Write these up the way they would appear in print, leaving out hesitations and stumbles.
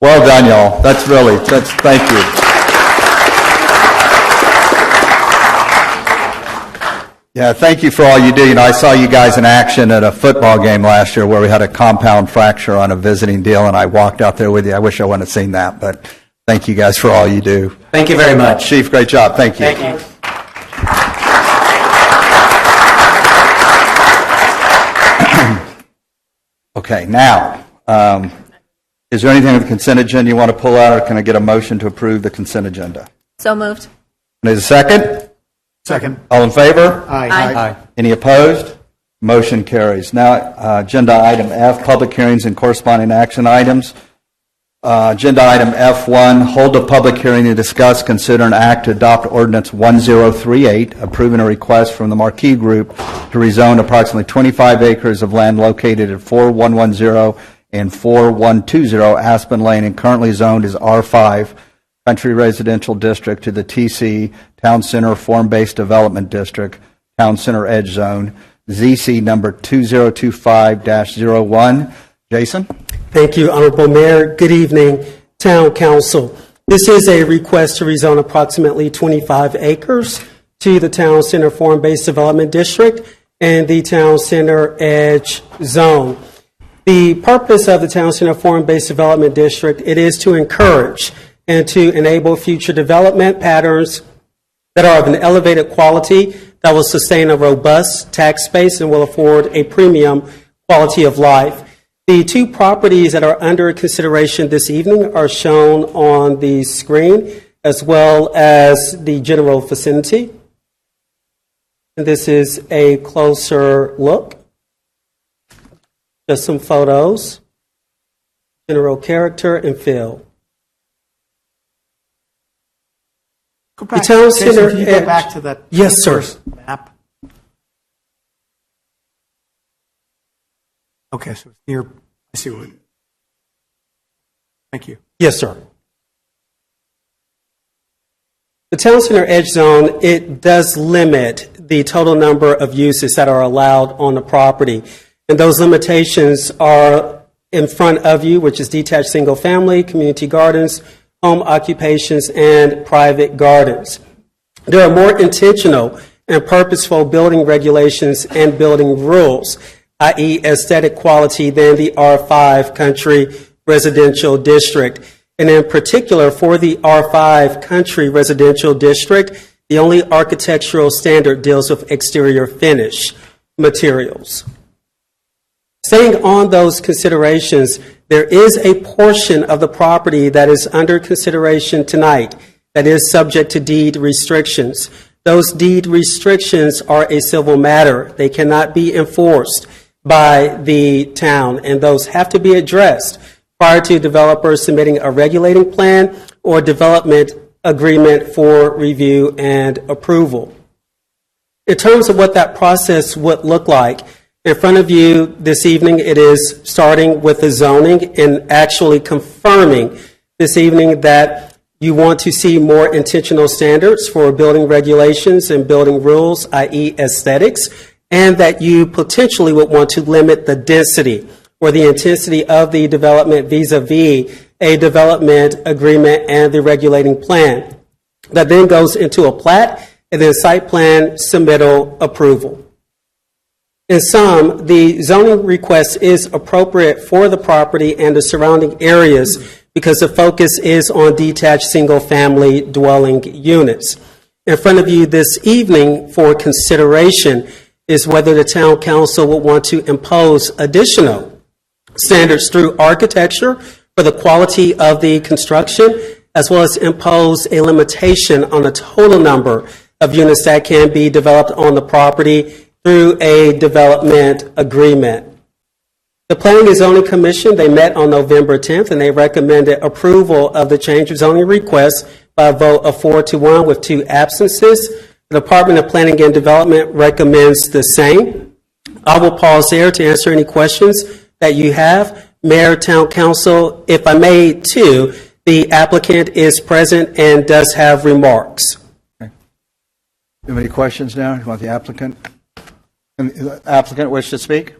Well done, y'all. Thank you. Yeah, thank you for all you do. You know, I saw you guys in action at a football game last year where we had a compound fracture on a visiting deal, and I walked out there with you. I wish I wouldn't have seen that, but thank you guys for all you do. Thank you very much. Chief, great job. Thank you. Thank you. Okay, now, is there anything on the consent agenda you want to pull out, or can I get a motion to approve the consent agenda? So moved. There's a second? Second. All in favor? Aye. Any opposed? Motion carries. Now, agenda item F, public hearings and corresponding action items. Agenda item F1, hold a public hearing to discuss, consider, and act to adopt ordinance 1038, approving a request from the Marquis Group to rezone approximately 25 acres of land located at 4110 and 4120 Aspen Lane and currently zoned as R5, Country Residential District, to the TC, Town Center Form-Based Development District, Town Center Edge Zone, ZC number 2025-01. Jason? Thank you, Honorable Mayor. Good evening, Town Council. This is a request to rezone approximately 25 acres to the Town Center Form-Based Development District and the Town Center Edge Zone. The purpose of the Town Center Form-Based Development District, it is to encourage and to enable future development patterns that are of an elevated quality that will sustain a robust tax base and will afford a premium quality of life. The two properties that are under consideration this evening are shown on the screen, as well as the general vicinity. And this is a closer look. Just some photos, general character and feel. Go back, The Town Jason, Center can you Edge. go back to that Yes, sir. first map? Okay, so it's near, I see what. Thank you. Yes, sir. The Town Center Edge Zone, it does limit the total number of uses that are allowed on the property. And those limitations are in front of you, which is detached single family, community gardens, home occupations, and private gardens. There are more intentional and purposeful building regulations and building rules, i.e. aesthetic quality, than the R5 Country Residential District. And in particular, for the R5 Country Residential District, the only architectural standard deals with exterior finish materials. Staying on those considerations, there is a portion of the property that is under consideration tonight that is subject to deed restrictions. Those deed restrictions are a civil matter. They cannot be enforced by the town, and those have to be addressed prior to developers submitting a regulating plan or development agreement for review and approval. In terms of what that process would look like, in front of you this evening, it is starting with the zoning and actually confirming this evening that you want to see more intentional standards for building regulations and building rules, i.e. aesthetics, and that you potentially would want to limit the density or the intensity of the development vis-a-vis a development agreement and the regulating plan. That then goes into a plat and then site plan submittal approval. In sum, the zoning request is appropriate for the property and the surrounding areas because the focus is on detached single-family dwelling units. In front of you this evening for consideration is whether the Town Council will want to impose additional standards through architecture for the quality of the construction, as well as impose a limitation on the total number of units that can be developed on the property through a development agreement. The Planning and Zoning Commission, they met on November 10th, and they recommended approval of the change of zoning request by a vote of 4-1 with 2 absences. The Department of Planning and Development recommends the same. I will pause there to answer any questions that you have. Mayor, Town Council, if I may too, the applicant is present and does have remarks. Okay. Do you have any questions now? You want the applicant? And the applicant wish to speak?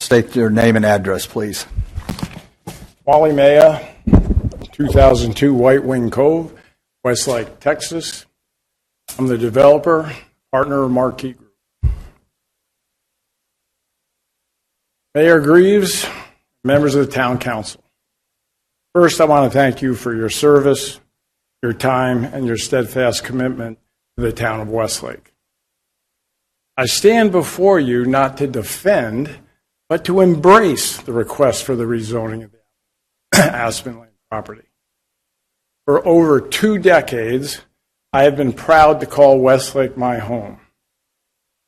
State your name and address, please. Wally Maya, 2002 White Wing Cove, Westlake, Texas. I'm the developer, partner of Marquee Group. Mayor Greaves, members of the Town Council. First, I want to thank you for your service, your time, and your steadfast commitment to the town of Westlake. I stand before you not to defend, but to embrace the request for the rezoning of the Aspen Lane property. For over 2 decades, I have been proud to call Westlake my home.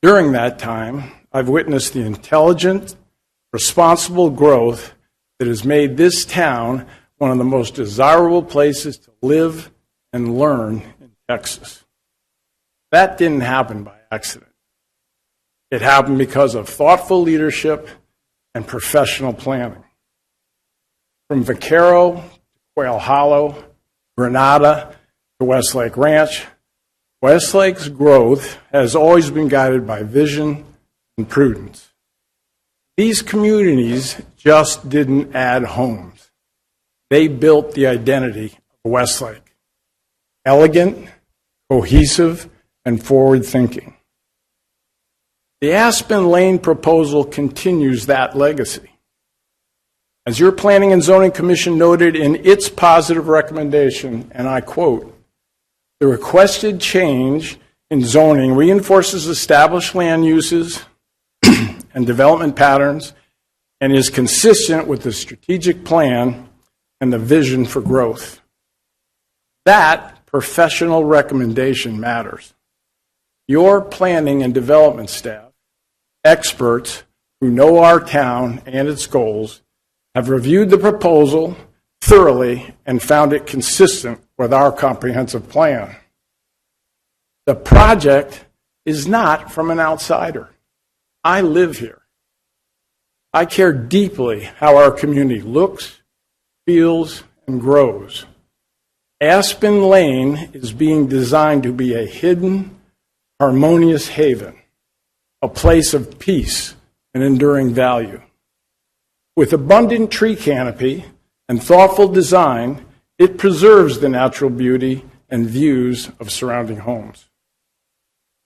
During that time, I've witnessed the intelligent, responsible growth that has made this town one of the most desirable places to live and learn in Texas. That didn't happen by accident. It happened because of thoughtful leadership and professional planning. From Vaquero to Quail Hollow, Granada to Westlake Ranch, Westlake's growth has always been guided by vision and prudence. These communities just didn't add homes. They built the identity of Westlake. Elegant, cohesive, and forward-thinking. The Aspen Lane proposal continues that legacy. As your Planning and Zoning Commission noted in its positive recommendation, and I quote, "The requested change in zoning reinforces established land uses and development patterns and is consistent with the strategic plan and the vision for growth." That professional recommendation matters. Your planning and development staff, experts who know our town and its goals, have reviewed the proposal thoroughly and found it consistent with our comprehensive plan. The project is not from an outsider. I live here. I care deeply how our community looks, feels, and grows. Aspen Lane is being designed to be a hidden, harmonious haven, a place of peace and enduring value. With abundant tree canopy and thoughtful design, it preserves the natural beauty and views of surrounding homes.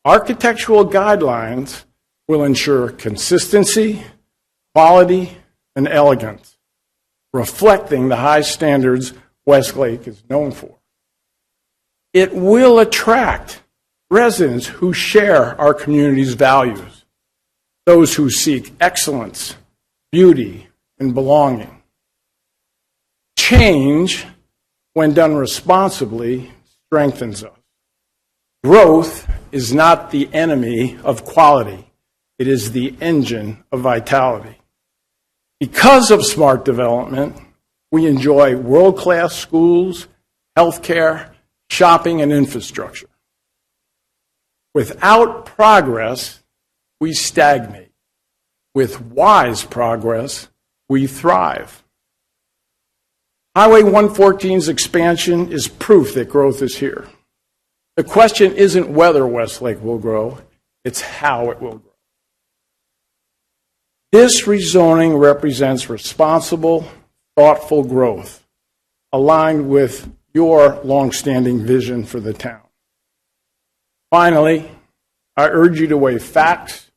Architectural guidelines will ensure consistency, quality, and elegance, reflecting the high standards Westlake is known for. It will attract residents who share our community's values, those who seek excellence, beauty, and belonging. Change, when done responsibly, strengthens us. Growth is not the enemy of quality. It is the engine of vitality. Because of smart development, we enjoy world-class schools, healthcare, shopping, and infrastructure. Without progress, we stagnate. With wise progress, we thrive. Highway 114's expansion is proof that growth is here. The question isn't whether Westlake will grow, it's how it will grow. This rezoning represents responsible, thoughtful growth, aligned with your longstanding vision for the town. Finally, I urge you to weigh facts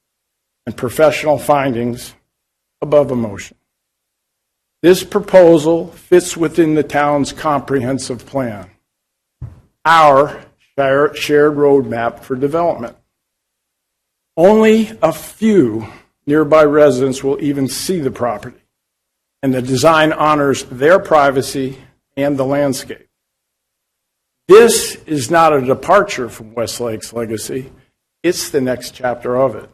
and professional findings above emotion. This proposal fits within the town's comprehensive plan, our shared roadmap for development. Only a few nearby residents will even see the property, and the design honors their privacy and the landscape. This is not a departure from Westlake's legacy. It's the next chapter of it.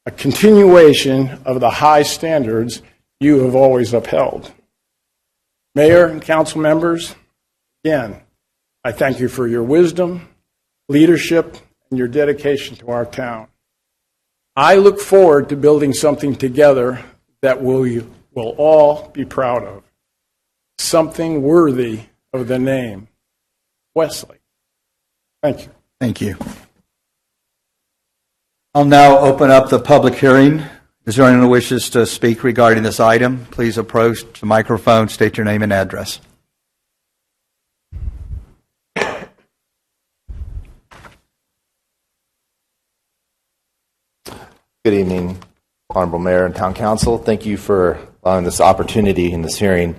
A continuation of the high standards you have always upheld. Mayor and council members, again, I thank you for your wisdom, leadership, and your dedication to our town. I look forward to building something together that we'll all be proud of, something worthy of the name Westlake. Thank you. Thank you. I'll now open up the public hearing. Is there anyone who wishes to speak regarding this item? Please approach the microphone, state your name and address. Good evening, Honorable Mayor and Town Council. Thank you for allowing this opportunity in this hearing.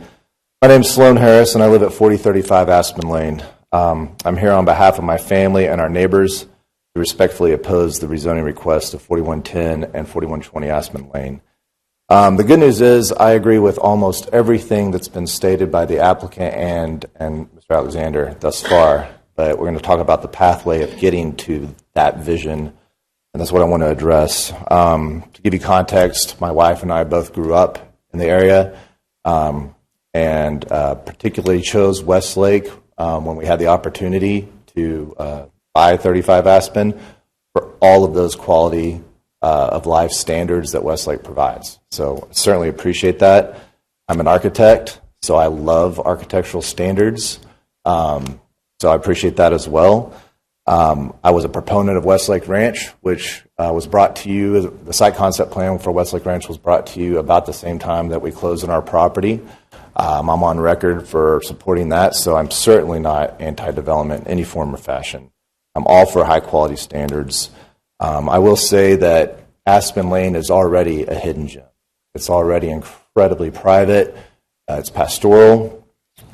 My name is Sloan Harris, and I live at 4035 Aspen Lane. I'm here on behalf of my family and our neighbors to respectfully oppose the rezoning request of 4110 and 4120 Aspen Lane. The good news is I agree with almost everything that's been stated by the applicant and Mr. Alexander thus far, but we're going to talk about the pathway of getting to that vision. And that's what I want to address. To give you context, my wife and I both grew up in the area and particularly chose Westlake when we had the opportunity to buy 35 Aspen for all of those quality of life standards that Westlake provides. So certainly appreciate that. I'm an architect, so I love architectural standards. So I appreciate that as well. I was a proponent of Westlake Ranch, which was brought to you, the site concept plan for Westlake Ranch was brought to you about the same time that we closed on our property. I'm on record for supporting that, so I'm certainly not anti-development in any form or fashion. I'm all for high-quality standards. I will say that Aspen Lane is already a hidden gem. It's already incredibly private. It's pastoral.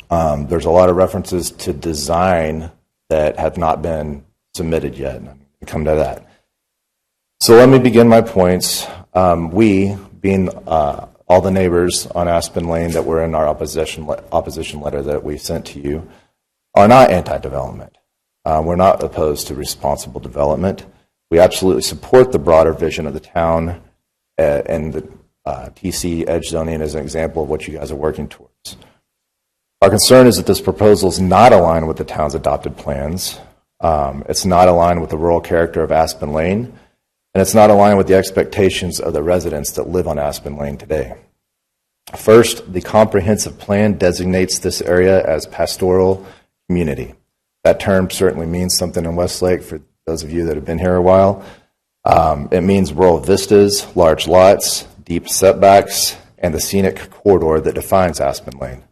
There's a lot of references to design that have not been submitted yet. I'm going to come to that. So let me begin my points. We, being all the neighbors on Aspen Lane that were in our opposition letter that we sent to you, are not anti-development. We're not opposed to responsible development. We absolutely support the broader vision of the town, and the TC edge zoning is an example of what you guys are working towards. Our concern is that this proposal is not aligned with the town's adopted plans. It's not aligned with the rural character of Aspen Lane, and it's not aligned with the expectations of the residents that live on Aspen Lane today. First, the comprehensive plan designates this area as pastoral community. That term certainly means something in Westlake for those of you that have been here a while. It means rural vistas, large lots, deep setbacks, and the scenic corridor that defines Aspen Lane.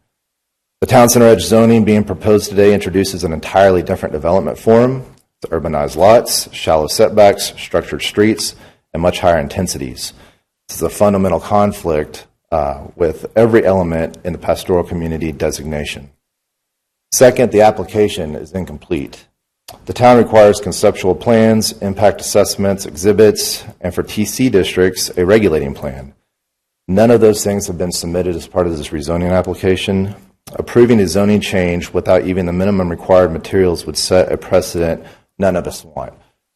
The town center edge zoning being proposed today introduces an entirely different development form, with urbanized lots, shallow setbacks, structured streets, and much higher intensities. This is a fundamental conflict with every element in the pastoral community designation. Second, the application is incomplete. The town requires conceptual plans, impact assessments, exhibits, and for TC districts, a regulating plan. None of those things have been submitted as part of this rezoning application. Approving a zoning change without even the minimum required materials would set a precedent none of us want.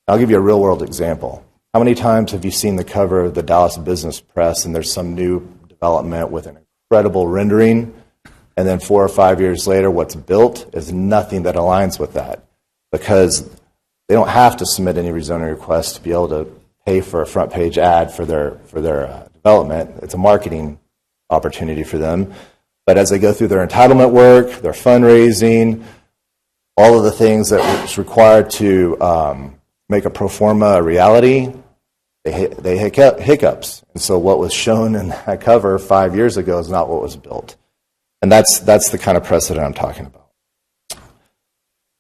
I'll give you a real-world example. How many times have you seen the cover of the Dallas Business Press and there's some new development with an incredible rendering, and then 4 or 5 years later what's built is nothing that aligns with that, because they don't have to submit any rezoning requests to be able to pay for a front page ad for their development. It's a marketing opportunity for them. But as they go through their entitlement work, their fundraising, all of the things that is required to make a pro forma a reality, they hiccups. And so what was shown in that cover 5 years ago is not what was built. And that's the kind of precedent I'm talking about.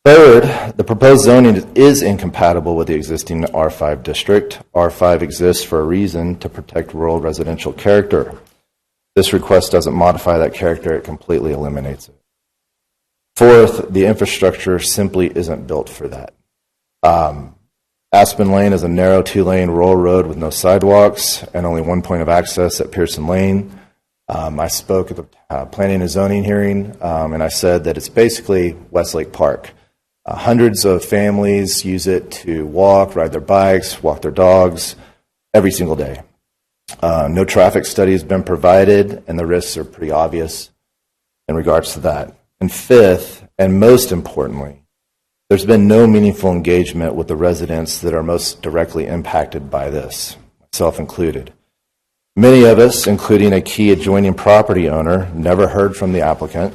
Third, the proposed zoning is incompatible with the existing R5 district. R5 exists for a reason, to protect rural residential character. This request doesn't modify that character, it completely eliminates it. Fourth, the infrastructure simply isn't built for that. Aspen Lane is a narrow 2-lane rural road with no sidewalks and only one point of access at Pearson Lane. I spoke at the planning and zoning hearing, and I said that it's basically Westlake Park. Hundreds of families use it to walk, ride their bikes, walk their dogs every single day. No traffic study has been provided, and the risks are pretty obvious in regards to that. And fifth, and most importantly, there's been no meaningful engagement with the residents that are most directly impacted by this, myself included. Many of us, including a key adjoining property owner, never heard from the applicant.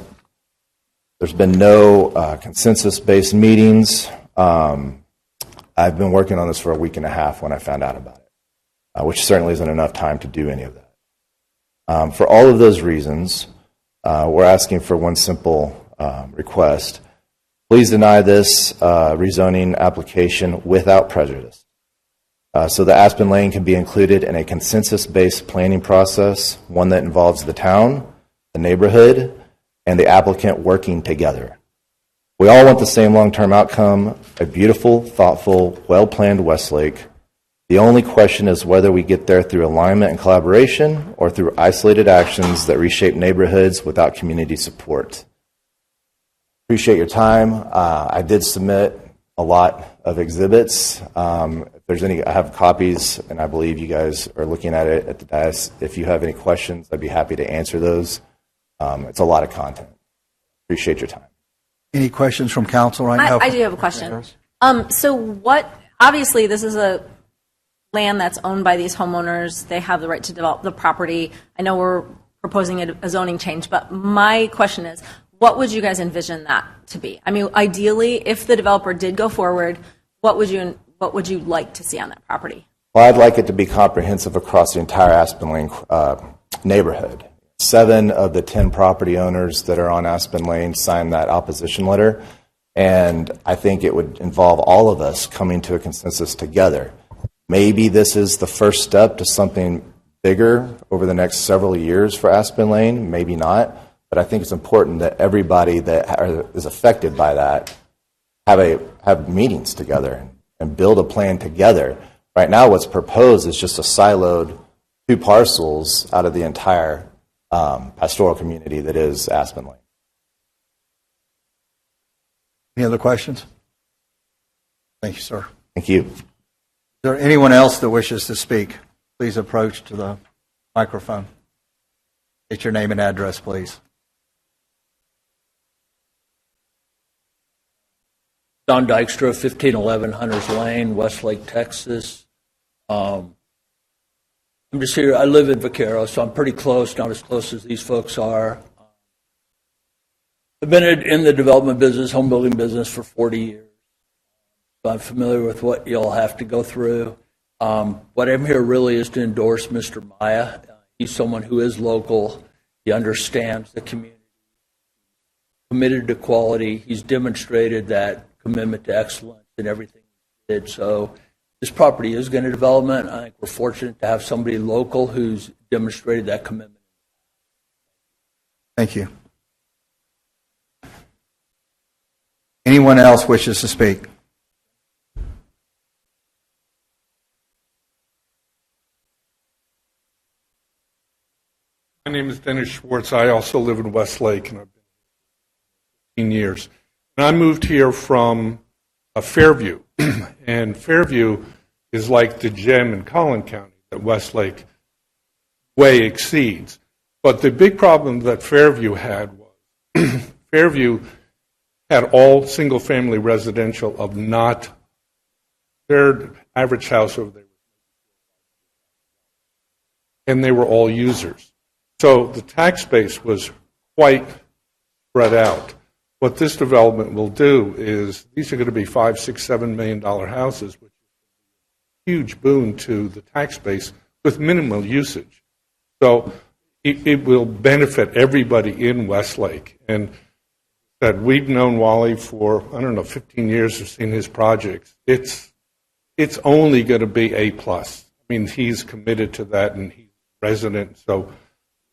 There's been no consensus-based meetings. I've been working on this for a week and a half when I found out about it. which certainly isn't enough time to do any of that. For all of those reasons, we're asking for one simple request. Please deny this rezoning application without prejudice, so that Aspen Lane can be included in a consensus-based planning process, one that involves the town, the neighborhood, and the applicant working together. We all want the same long-term outcome, a beautiful, thoughtful, well-planned Westlake. The only question is whether we get there through alignment and collaboration or through isolated actions that reshape neighborhoods without community support. Appreciate your time. I did submit a lot of exhibits. If there's any, I have copies, and I believe you guys are looking at it at the desk. If you have any questions, I'd be happy to answer those. It's a lot of content. Appreciate your time. Any questions from council right now? I do have a question. So what, obviously, this is a land that's owned by these homeowners. They have the right to develop the property. I know we're proposing a zoning change, but my question is, what would you guys envision that to be? I mean, ideally, if the developer did go forward, what would you like to see on that property? Well, I'd like it to be comprehensive across the entire Aspen Lane neighborhood. 7 of the 10 property owners that are on Aspen Lane signed that opposition letter, and I think it would involve all of us coming to a consensus together. Maybe this is the first step to something bigger over the next several years for Aspen Lane, maybe not, but I think it's important that everybody that is affected by that have meetings together and build a plan together. Right now what's proposed is just a siloed 2 parcels out of the entire pastoral community that is Aspen Lane. Any other questions? Thank you, sir. Thank you. Is there anyone else that wishes to speak? Please approach to the microphone. State your name and address, please. Don Dykstra, 1511 Hunters Lane, Westlake, Texas. I'm just here. I live in Vaquero, so I'm pretty close, not as close as these folks are. I've been in the development business, home building business for 40 years. So I'm familiar with what you'll have to go through. What I'm here really is to endorse Mr. Maya. He's someone who is local. He understands the community, committed to quality. He's demonstrated that commitment to excellence in everything he did. So this property is going to development. I think we're fortunate to have somebody local who's demonstrated that commitment. Thank you. Anyone else wishes to speak? My name is Dennis Schwartz. I also live in Westlake, and I've been here 15 years. And I moved here from Fairview, and Fairview is like the gem in Collin County that Westlake way exceeds. But the big problem that Fairview had was Fairview had all single-family residential of not their average house over there, and they were all users. So the tax base was quite spread out. What this development will do is these are going to be $5, $6, $7 million houses, which is a huge boon to the tax base with minimal usage. So it will benefit everybody in Westlake. And that we've known Wally for, 15 years. We've seen his projects. It's only going to be A+. I mean, he's committed to that, and he's a resident. So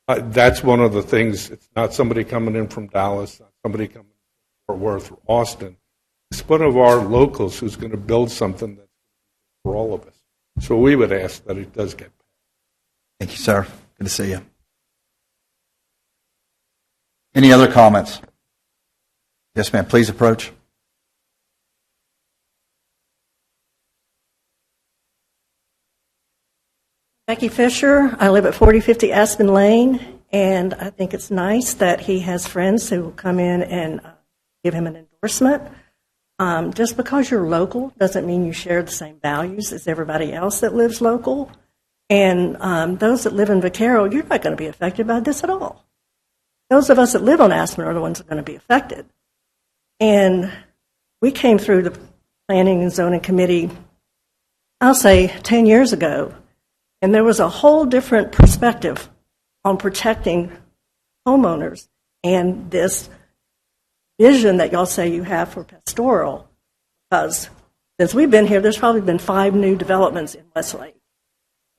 that's one of the things. It's not somebody coming in from Dallas, not somebody coming from Fort Worth or Austin. It's one of our locals who's going to build something that's for all of us. So we would ask that it does get passed. Thank you, sir. Good to see you. Any other comments? Yes, ma'am. Please approach. Becky Fisher. I live at 4050 Aspen Lane, and I think it's nice that he has friends who will come in and give him an endorsement. Just because you're local doesn't mean you share the same values as everybody else that lives local. And those that live in Vaquero, you're not going to be affected by this at all. Those of us that live on Aspen are the ones that are going to be affected. And we came through the Planning and Zoning Committee, I'll say 10 years ago, And there was a whole different perspective on protecting homeowners and this vision that y'all say you have for pastoral. Because since we've been here, there's probably been 5 new developments in Westlake.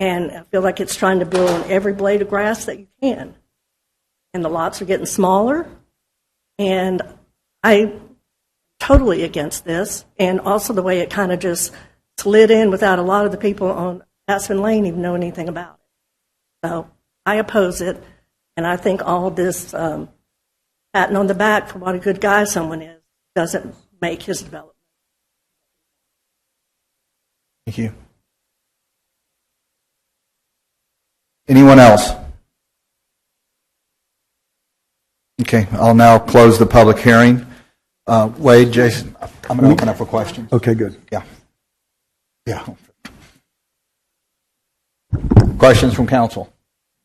And I feel like it's trying to build on every blade of grass that you can. And the lots are getting smaller. And I'm totally against this. And also the way it kind of just slid in without a lot of the people on Aspen Lane even know anything about it. So I oppose it. And I think all this patting on the back for what a good guy someone is doesn't make his development. Thank you. Anyone else? Okay, I'll now close the public hearing. Wade, Jason, I'm going to open up for questions. Okay, good. Yeah. Yeah. Questions from council?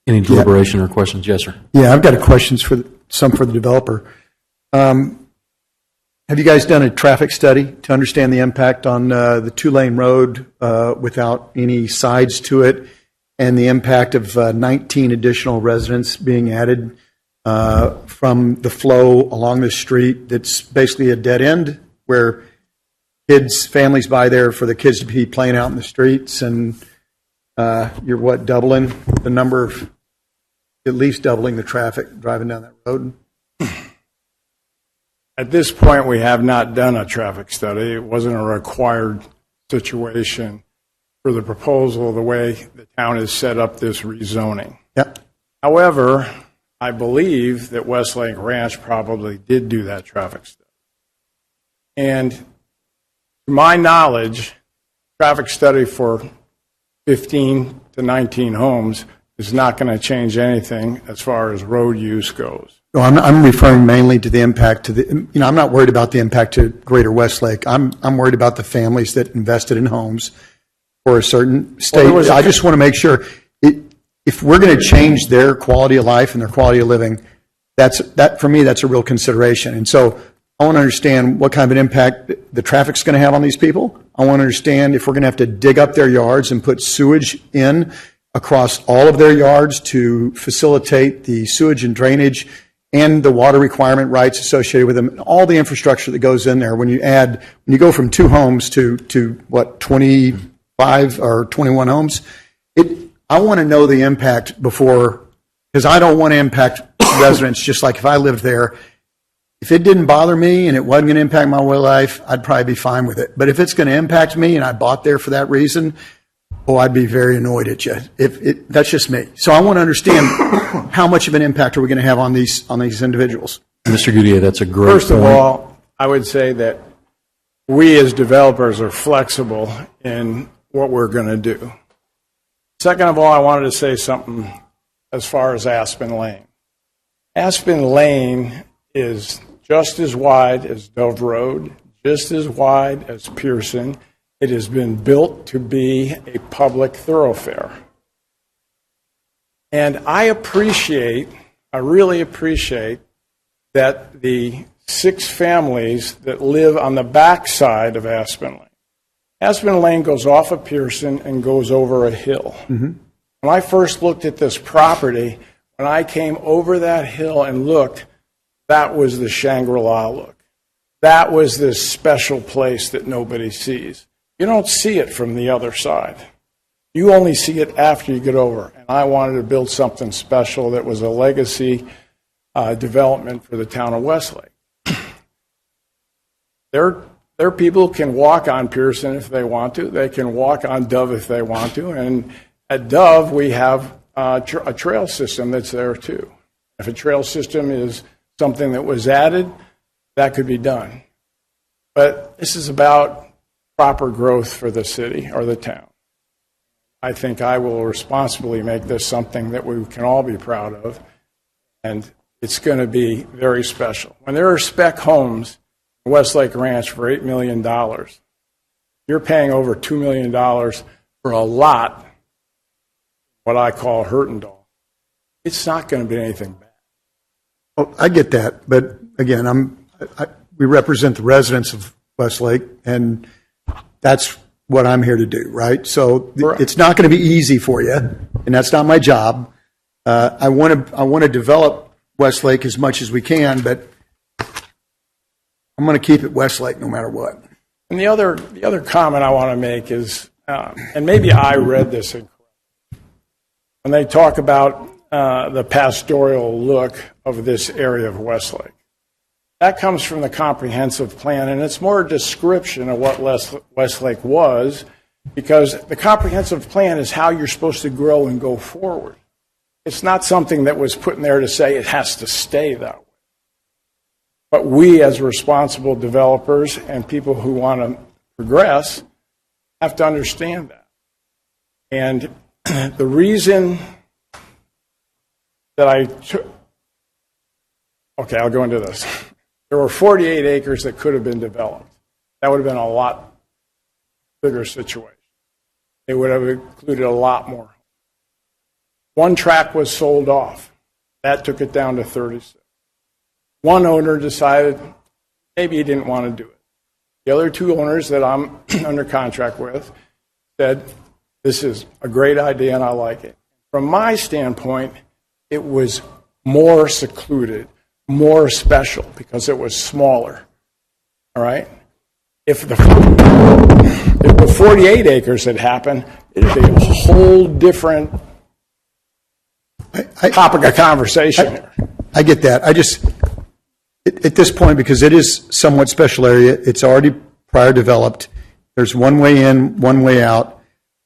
Any deliberation or questions? Yes, sir. Yeah, I've got a questions for some for the developer. Have you guys done a traffic study to understand the impact on the 2-lane road without any sides to it, and the impact of 19 additional residents being added from the flow along the street that's basically a dead end where families buy there for the kids to be playing out in the streets, and you're doubling the number of, at least doubling the traffic driving down that road? At this point, we have not done a traffic study. It wasn't a required situation for the proposal, the way the town has set up this rezoning. Yep. However, I believe that Westlake Ranch probably did do that traffic study. And to my knowledge, traffic study for 15 to 19 homes is not going to change anything as far as road use goes. No, I'm referring mainly to the impact to the, I'm not worried about the impact to Greater Westlake. I'm worried about the families that invested in homes for a certain state. Well, I just want to make sure if we're going to change their quality of life and their quality of living, that for me, that's a real consideration. And so I want to understand what kind of an impact the traffic's going to have on these people. I want to understand if we're going to have to dig up their yards and put sewage in across all of their yards to facilitate the sewage and drainage and the water requirement rights associated with them, and all the infrastructure that goes in there. When you go from 2 homes to 25 or 21 homes, I want to know the impact before, because I don't want to impact residents just like if I lived there. If it didn't bother me and it wasn't going to impact my way of life, I'd probably be fine with it. But if it's going to impact me and I bought there for that reason, I'd be very annoyed at you. That's just me. So I want to understand how much of an impact are we going to have on these individuals. Mr. Goudier, that's a great First of all, I would say that we as developers are flexible in what we're going to do. Second of all, I wanted to say something as far as Aspen Lane. Aspen Lane is just as wide as Dove Road, just as wide as Pearson. It has been built to be a public thoroughfare. And I really appreciate that the 6 families that live on the backside of Aspen Lane. Aspen Lane goes off of Pearson and goes over a hill. Mm-hmm. When I first looked at this property, when I came over that hill and looked, that was the Shangri-La look. That was this special place that nobody sees. You don't see it from the other side. You only see it after you get over. And I wanted to build something special that was a legacy development for the town of Westlake. Their people can walk on Pearson if they want to. They can walk on Dove if they want to. And at Dove, we have a trail system that's there too. If a trail system is something that was added, that could be done. But this is about proper growth for the city or the town. I think I will responsibly make this something that we can all be proud of, and it's going to be very special. When there are spec homes in Westlake Ranch for $8 million, you're paying over $2 million for a lot, what I call Hurtendall. It's not going to be anything bad. Well, I get that, but again, we represent the residents of Westlake, and that's what I'm here to do, right? So Right. it's not going to be easy for you, and that's not my job. I want to develop Westlake as much as we can, but I'm going to keep it Westlake no matter what. And the other comment I want to make is, and maybe I read this incorrectly, when they talk about the pastoral look of this area of Westlake. That comes from the comprehensive plan, and it's more a description of what Westlake was, because the comprehensive plan is how you're supposed to grow and go forward. It's not something that was put in there to say it has to stay that way. But we, as responsible developers and people who want to progress, have to understand that. And the reason that okay, I'll go into this. There were 48 acres that could have been developed. That would have been a lot bigger situation. It would have included a lot more. One tract was sold off. That took it down to 36. One owner decided maybe he didn't want to do it. The other two owners that I'm under contract with said, this is a great idea and I like it. From my standpoint, it was more secluded, more special because it was smaller. All right? If the 48 acres had happened, it would be a whole different topic of conversation here. I get that. I just, at this point, because it is somewhat special area, it's already prior developed. There's one way in, one way out.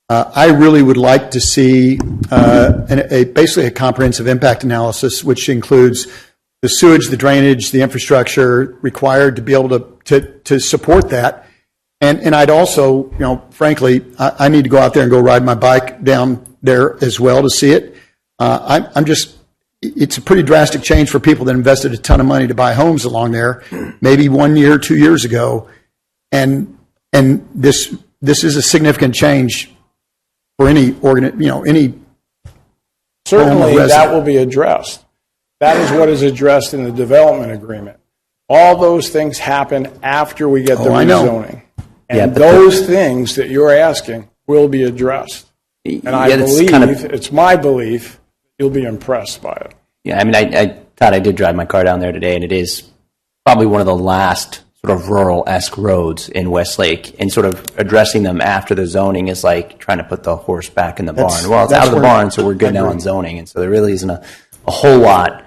I really would like to see basically a comprehensive impact analysis, which includes the sewage, the drainage, the infrastructure required to be able to support that. And I'd also, frankly, I need to go out there and go ride my bike down there as well to see it. It's a pretty drastic change for people that invested a ton of money to buy homes along there, maybe 1 year, 2 years ago. And this is a significant change for any any certainly home that will be addressed. That is what is addressed in the development agreement. All those things happen after we get the rezoning. And those things that you're asking will be addressed. And I believe, it's my belief, you'll be impressed by it. Yeah, I mean, I thought I did drive my car down there today, and it is probably one of the last sort of rural-esque roads in Westlake, and sort of addressing them after the zoning is like trying to put the horse back in the barn. Well, it's out of the barn, so we're good now on zoning, and so there really isn't a whole lot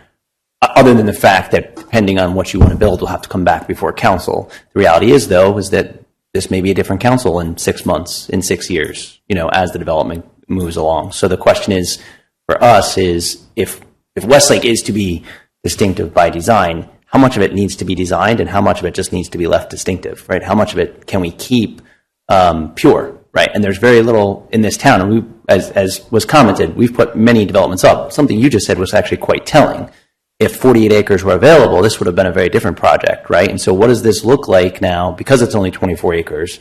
other than the fact that depending on what you want to build, will have to come back before council. The reality is, though, is that this may be a different council in 6 months, in 6 years, as the development moves along. So the question is, for us, is if Westlake is to be distinctive by design, how much of it needs to be designed and how much of it just needs to be left distinctive, right? How much of it can we keep pure, right? And there's very little in this town. And we, as was commented, we've put many developments up. Something you just said was actually quite telling. If 48 acres were available, this would have been a very different project, right? And so what does this look like now? Because it's only 24 acres,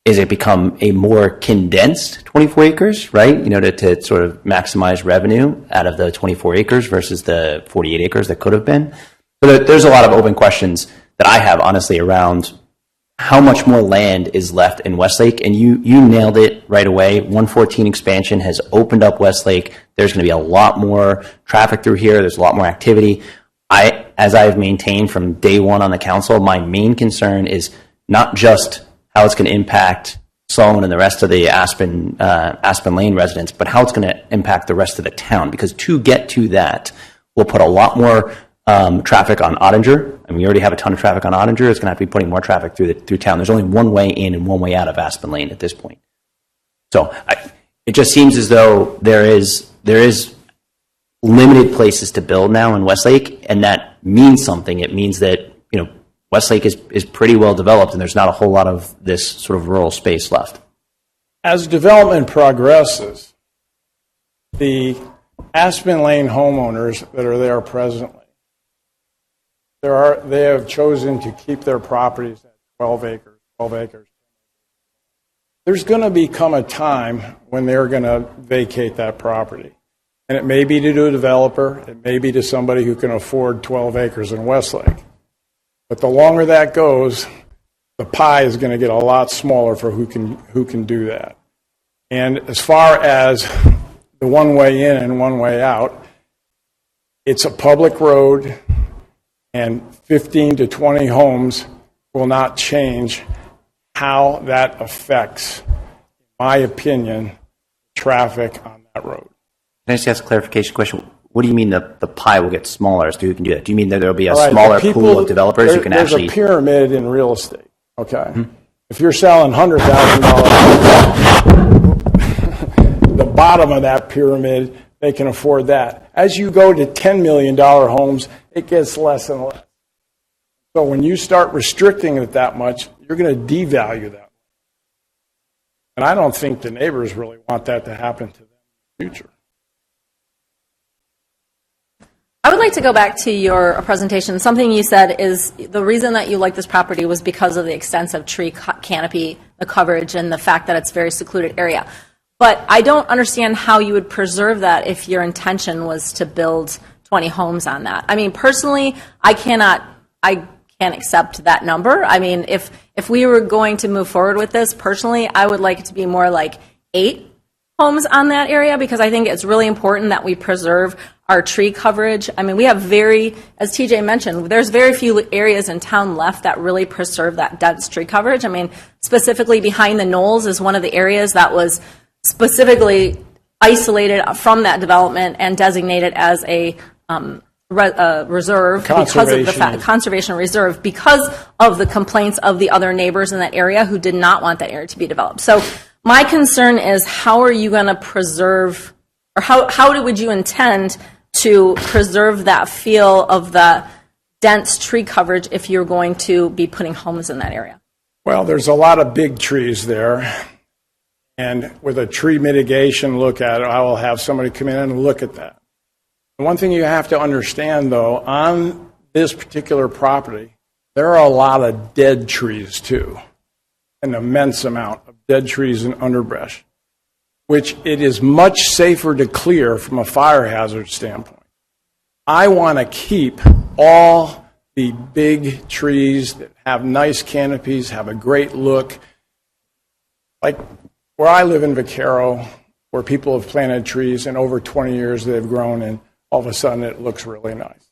is it become a more condensed 24 acres, right? To sort of maximize revenue out of the 24 acres versus the 48 acres that could have been. But there's a lot of open questions that I have, honestly, around how much more land is left in Westlake. And you nailed it right away. 114 expansion has opened up Westlake. There's going to be a lot more traffic through here. There's a lot more activity. As I've maintained from day one on the council, my main concern is not just how it's going to impact Sloan and the rest of the Aspen Lane residents, but how it's going to impact the rest of the town. Because to get to that, we'll put a lot more traffic on Ottinger. I mean, we already have a ton of traffic on Ottinger. It's going to have to be putting more traffic through town. There's only one way in and one way out of Aspen Lane at this point. So it just seems as though there is limited places to build now in Westlake, and that means something. It means that Westlake is pretty well developed, and there's not a whole lot of this sort of rural space left. As development progresses, the Aspen Lane homeowners that are there presently, they have chosen to keep their properties at 12 acres. There's going to become a time when they're going to vacate that property. And it may be to a developer, it may be to somebody who can afford 12 acres in Westlake. But the longer that goes, the pie is going to get a lot smaller for who can do that. And as far as the one way in and one way out, it's a public road, and 15 to 20 homes will not change how that affects, in my opinion, traffic on that road. Can I just ask a clarification question? What do you mean the pie will get smaller as to who can do that? Do you mean that there will be a All right, smaller the people- pool of developers who can actually? There's a pyramid in real estate, okay? If you're selling $100,000, the bottom of that pyramid, they can afford that. As you go to $10 million homes, it gets less and less. So when you start restricting it that much, you're going to devalue that. And I don't think the neighbors really want that to happen to them in the future. I would like to go back to your presentation. Something you said is the reason that you like this property was because of the extensive tree canopy, the coverage, and the fact that it's a very secluded area. But I don't understand how you would preserve that if your intention was to build 20 homes on that. I mean, personally, I can't accept that number. I mean, if we were going to move forward with this, personally, I would like it to be more like 8 homes on that area, because I think it's really important that we preserve our tree coverage. I mean, we have as TJ mentioned, there's very few areas in town left that really preserve that dense tree coverage. I mean, specifically behind the Knolls is one of the areas that was specifically isolated from that development and designated as a reserve because of the conservation reserve, because of the complaints of the other neighbors in that area who did not want that area to be developed. So my concern is, how are you going to preserve, or how would you intend to preserve that feel of the dense tree coverage if you're going to be putting homes in that area? Well, there's a lot of big trees there. And with a tree mitigation look at it, I will have somebody come in and look at that. The one thing you have to understand, though, on this particular property, there are a lot of dead trees, too. An immense amount of dead trees and underbrush, which it is much safer to clear from a fire hazard standpoint. I want to keep all the big trees that have nice canopies, have a great look. Like where I live in Vaquero, where people have planted trees, and over 20 years they've grown, and all of a sudden it looks really nice.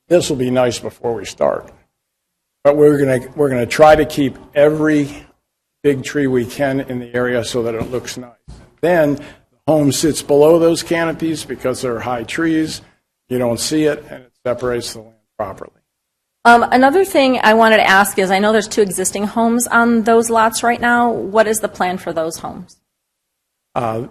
This will be nice before we start. But we're going to try to keep every big tree we can in the area so that it looks nice. Then the home sits below those canopies because they're high trees. You don't see it, and it separates the land properly. Another thing I wanted to ask is, I know there's 2 existing homes on those lots right now. What is the plan for those homes? The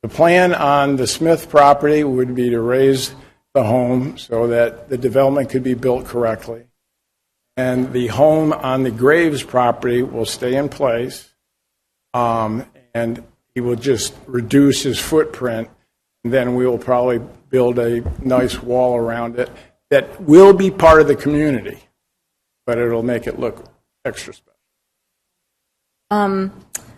plan on the Smith property would be to raise the home so that the development could be built correctly. And the home on the Graves property will stay in place, and he will just reduce his footprint, and then we will probably build a nice wall around it that will be part of the community, but it'll make it look extra special.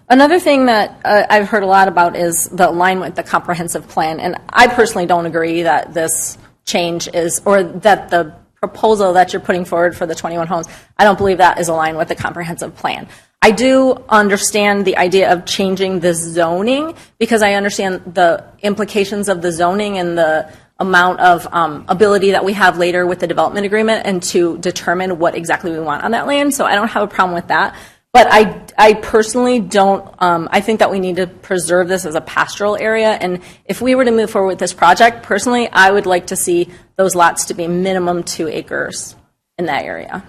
Another thing that I've heard a lot about is the alignment with the comprehensive plan, and I personally don't agree that this change is, or that the proposal that you're putting forward for the 21 homes, I don't believe that is aligned with the comprehensive plan. I do understand the idea of changing the zoning, because I understand the implications of the zoning and the amount of ability that we have later with the development agreement and to determine what exactly we want on that land. So I don't have a problem with that. But I personally don't, I think that we need to preserve this as a pastoral area. And if we were to move forward with this project, personally, I would like to see those lots to be minimum 2 acres in that area,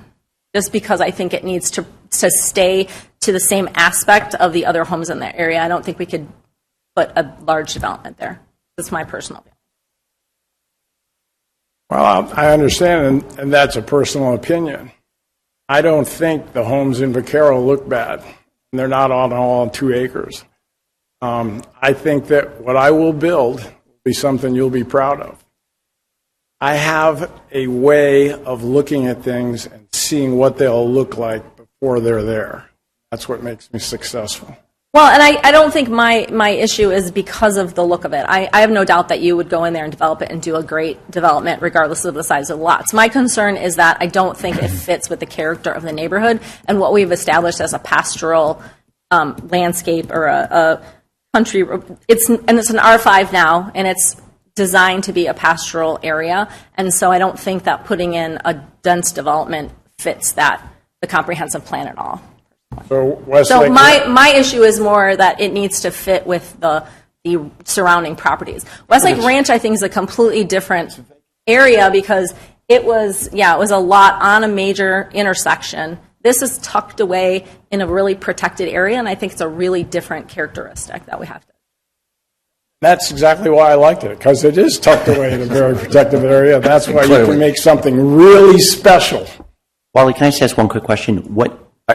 just because I think it needs to stay to the same aspect of the other homes in that area. I don't think we could put a large development there. That's my personal view. Well, I understand, and that's a personal opinion. I don't think the homes in Vaquero look bad. And they're not all on 2 acres. I think that what I will build will be something you'll be proud of. I have a way of looking at things and seeing what they'll look like before they're there. That's what makes me successful. Well, and I don't think my issue is because of the look of it. I have no doubt that you would go in there and develop it and do a great development regardless of the size of the lots. My concern is that I don't think it fits with the character of the neighborhood and what we've established as a pastoral landscape or a country. It's an R5 now, and it's designed to be a pastoral area. And so I don't think that putting in a dense development fits the comprehensive plan at all. So Westlake. So my issue is more that it needs to fit with the surrounding properties. Westlake Ranch, I think, is a completely different area because it was a lot on a major intersection. This is tucked away in a really protected area, and I think it's a really different characteristic that we have to. That's exactly why I liked it, because it is tucked away in a very protective area. That's why you can make something really special. Wally, can I just ask one quick question?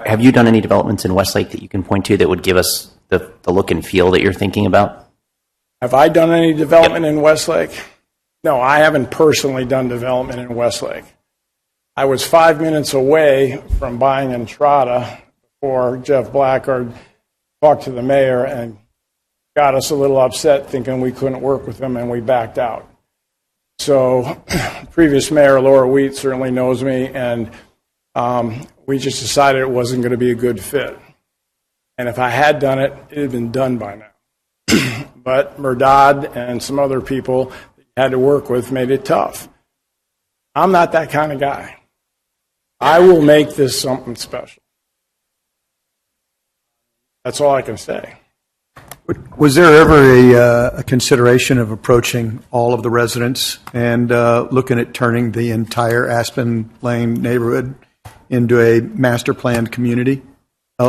Have you done any developments in Westlake that you can point to that would give us the look and feel that you're thinking about? Have I done any development in Westlake? No, I haven't personally done development in Westlake. I was 5 minutes away from buying Entrada before Jeff Blackard talked to the mayor and got us a little upset thinking we couldn't work with him, and we backed out. So previous mayor Laura Wheat certainly knows me, and we just decided it wasn't going to be a good fit. And if I had done it, it had been done by now. But Murdad and some other people that you had to work with made it tough. I'm not that kind of guy. I will make this something special. That's all I can say. Was there ever a consideration of approaching all of the residents and looking at turning the entire Aspen Lane neighborhood into a master planned community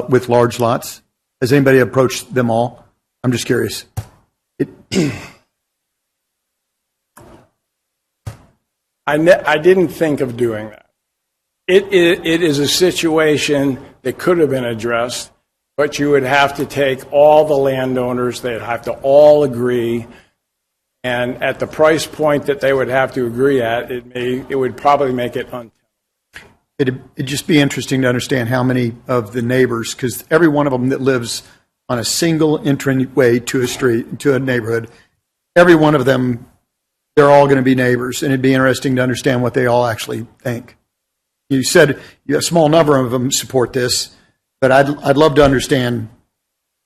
with large lots? Has anybody approached them all? I'm just curious. I didn't think of doing that. It is a situation that could have been addressed, but you would have to take all the landowners, they'd have to all agree, and at the price point that they would have to agree at, it would probably make it untenable. It'd just be interesting to understand how many of the neighbors, because every one of them that lives on a single entryway to a street, to a neighborhood, every one of them, they're all going to be neighbors, and it'd be interesting to understand what they all actually think. You said a small number of them support this, but I'd love to understand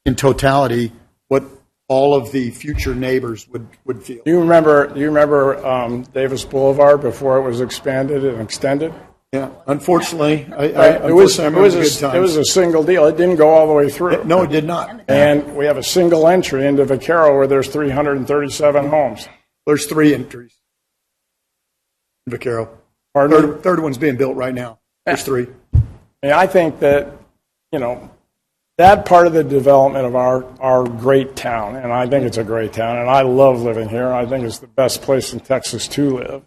in totality what all of the future neighbors would feel. You remember Davis Boulevard before it was expanded and extended? Yeah, unfortunately, it was a single deal. It didn't go all the way through. No, it did not. And we have a single entry into Vaquero where there's 337 homes. There's 3 entries in Vaquero. Third one's being built right now. There's 3. And I think that, that part of the development of our great town, and I think it's a great town, and I love living here. I think it's the best place in Texas to live.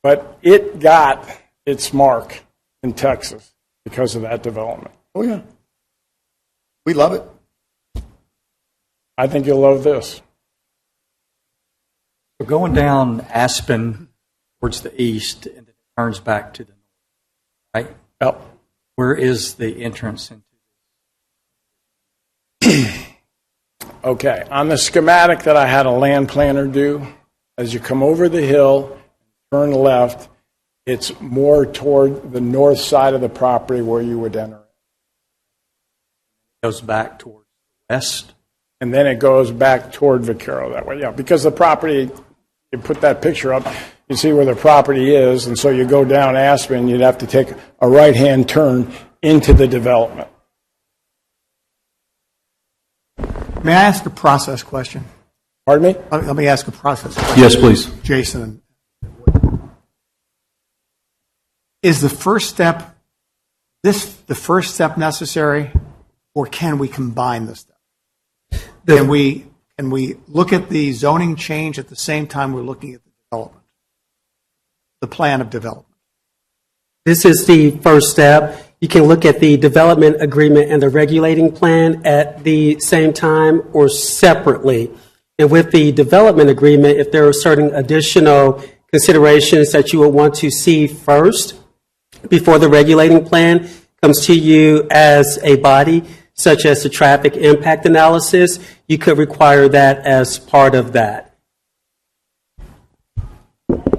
But it got its mark in Texas because of that development. Oh, yeah. We love it. I think you'll love this. We're going down Aspen towards the east, and it turns back to the north, right? Yep. Where is the entrance into Okay, on the schematic that I had a land planner do, as you come over the hill, turn left, it's more toward the north side of the property where you would enter. It goes back towards the west? And then it goes back toward Vaquero that way, yeah. Because the property, you put that picture up, you see where the property is, and so you go down Aspen, you'd have to take a right-hand turn into the development. May I ask a process question? Pardon me? Let me ask a process question. Yes, please. Jason. Is the first step necessary, or can we combine the steps? Can we look at the zoning change at the same time we're looking at the development, the plan of development? This is the first step. You can look at the development agreement and the regulating plan at the same time or separately. And with the development agreement, if there are certain additional considerations that you will want to see first before the regulating plan comes to you as a body, such as the traffic impact analysis, you could require that as part of that.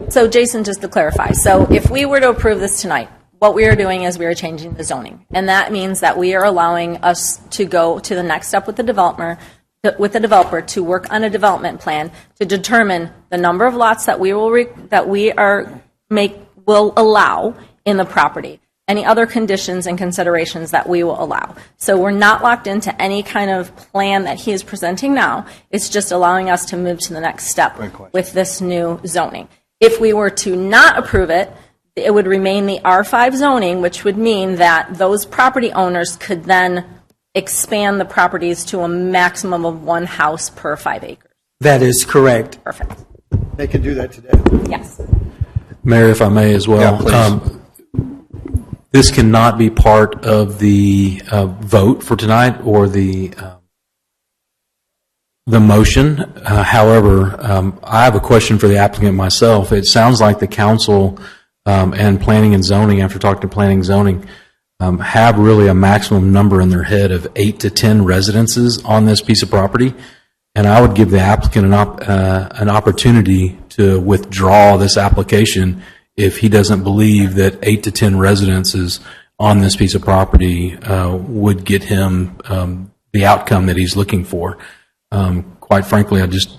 So Jason, just to clarify, so if we were to approve this tonight, what we are doing is we are changing the zoning. And that means that we are allowing us to go to the next step with the developer to work on a development plan to determine the number of lots that we will will allow in the property. Any other conditions and considerations that we will allow. So we're not locked into any kind of plan that he is presenting now. It's just allowing us to move to the next step with this new zoning. If we were to not approve it, it would remain the R5 zoning, which would mean that those property owners could then expand the properties to a maximum of 1 house per 5 acres. That is correct. Perfect. They can do that today. Yes. Mayor, if I may as well. Yeah, please. This cannot be part of the vote for tonight or the motion. However, I have a question for the applicant myself. It sounds like the council and planning and zoning, after talking to planning and zoning, have really a maximum number in their head of 8 to 10 residences on this piece of property. And I would give the applicant an opportunity to withdraw this application if he doesn't believe that 8 to 10 residences on this piece of property would get him the outcome that he's looking for. Quite frankly, I just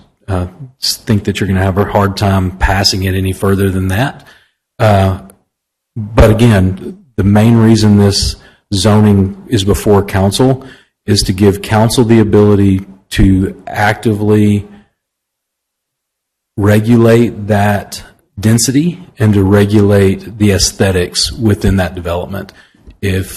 think that you're going to have a hard time passing it any further than that. But again, the main reason this zoning is before council is to give council the ability to actively regulate that density and to regulate the aesthetics within that development. If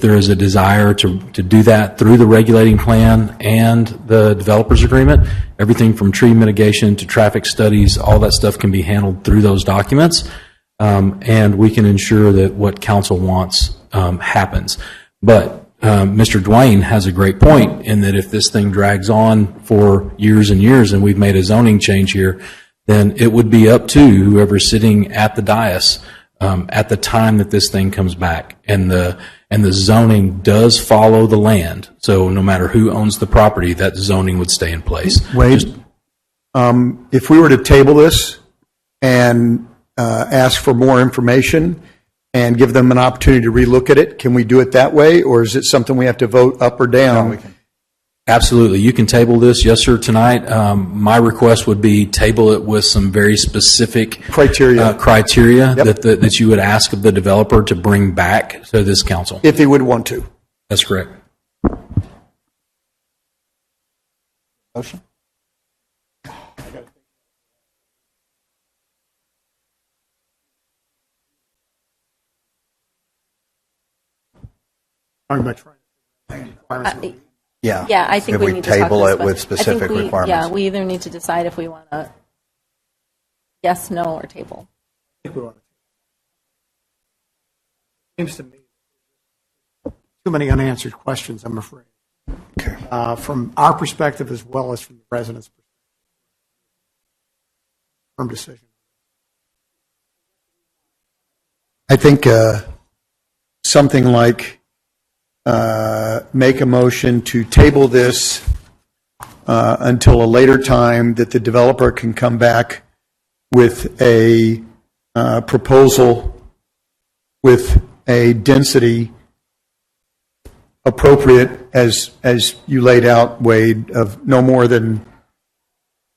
there is a desire to do that through the regulating plan and the developer's agreement, everything from tree mitigation to traffic studies, all that stuff can be handled through those documents, and we can ensure that what council wants happens. But Mr. Dwayne has a great point in that if this thing drags on for years and years and we've made a zoning change here, then it would be up to whoever's sitting at the dais at the time that this thing comes back. And the zoning does follow the land. So no matter who owns the property, that zoning would stay in place. Wade, if we were to table this and ask for more information and give them an opportunity to relook at it, can we do it that way, or is it something we have to vote up or down? No, we can. Absolutely. You can table this, yes, sir, tonight. My request would be table it with some very specific Criteria. Yep. that you would ask of the developer to bring back to this council. If he would want to. That's correct. Motion? Talking about trying. Yeah. Yeah, I think If we need to talk table this, it but with I specific think requirements. Yeah, we either need to decide if we want to yes, no, or table. Seems to me too many unanswered questions, I'm afraid. Okay. From our perspective as well as from the residents' perspective. Firm decision. I think something like make a motion to table this until a later time that the developer can come back with a proposal with a density appropriate as you laid out, Wade, of no more than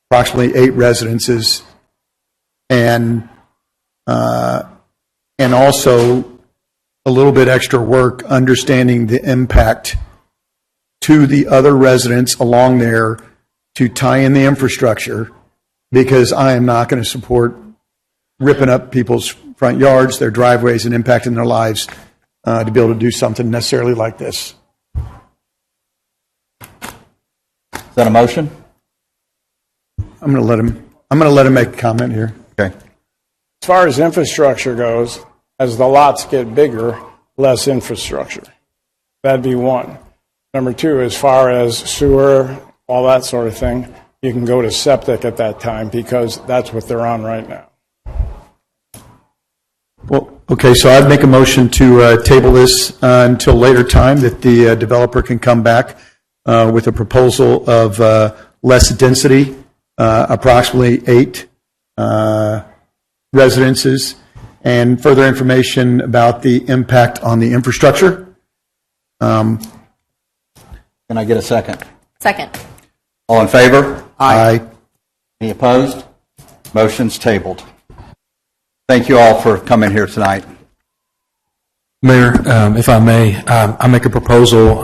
approximately 8 residences, and also a little bit extra work understanding the impact to the other residents along there to tie in the infrastructure, because I am not going to support ripping up people's front yards, their driveways, and impacting their lives to be able to do something necessarily like this. Is that a motion? I'm going to let him make a comment here. Okay. As far as infrastructure goes, as the lots get bigger, less infrastructure. That'd be one. Number two, as far as sewer, all that sort of thing, you can go to septic at that time because that's what they're on right now. Well, okay, so I'd make a motion to table this until later time, that the developer can come back with a proposal of less density, approximately 8 residences, and further information about the impact on the infrastructure. Can I get a second? Second. All in favor? Aye. Any opposed? Motion's tabled. Thank you all for coming here tonight. Mayor, if I may, I make a proposal.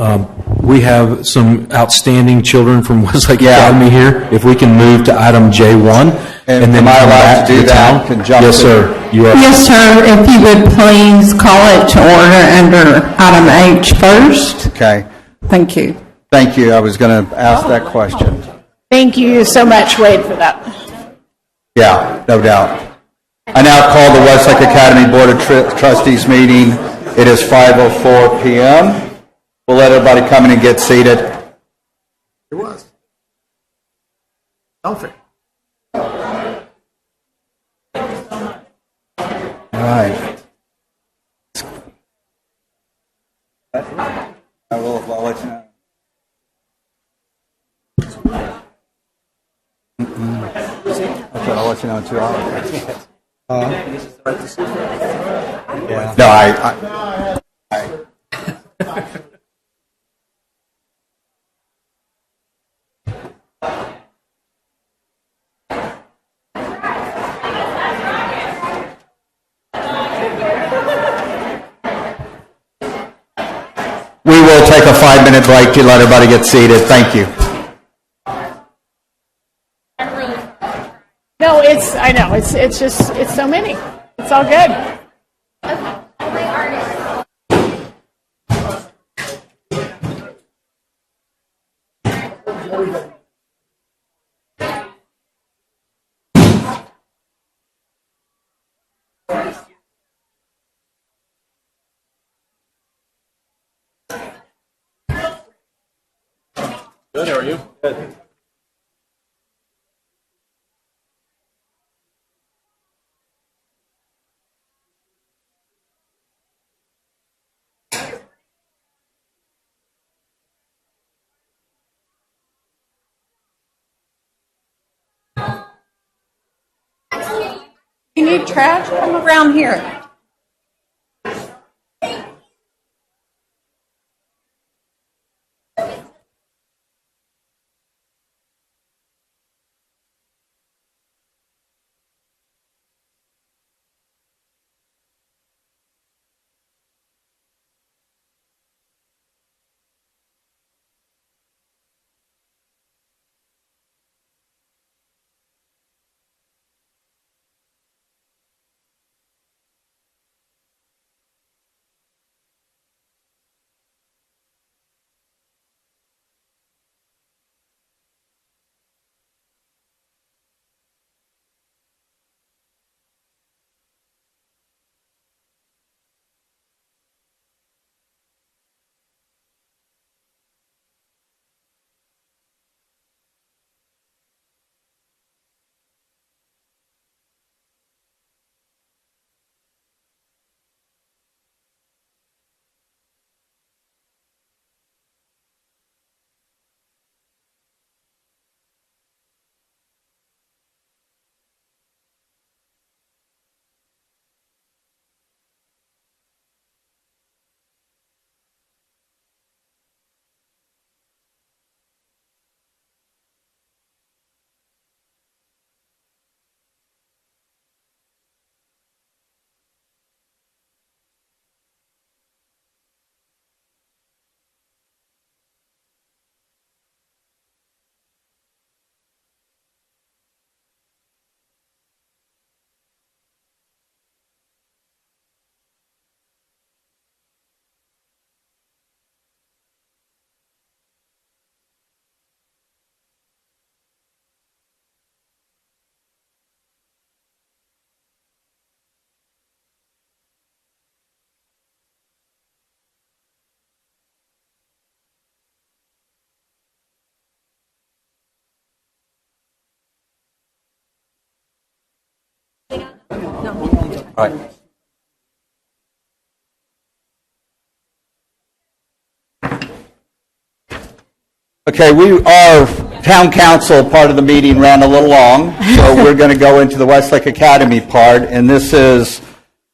We have some outstanding children from Westlake Academy here. If we can move to item J1 and then am I come allowed back to do the that? town. Can jump Yes, to- sir. You are. Yes, sir. If you would please call it to order under item H first. Okay. Thank you. Thank you. I was going to ask that question. Thank you so much, Wade, for that. Yeah, no doubt. I now call the Westlake Academy Board of Trustees meeting. It is 5:04 p.m. We'll let everybody come in and get seated. It was. Selfie. All right. I'll let you know. Okay, I'll let you know in 2 hours. No, I We will take a 5-minute break to let everybody get seated. Thank you. No, I know, it's just, it's so many. It's all good. Good, how are you? Good. You need trash? Come around here. All right. Okay, our town council part of the meeting ran a little long, so we're going to go into the Westlake Academy part, and this is,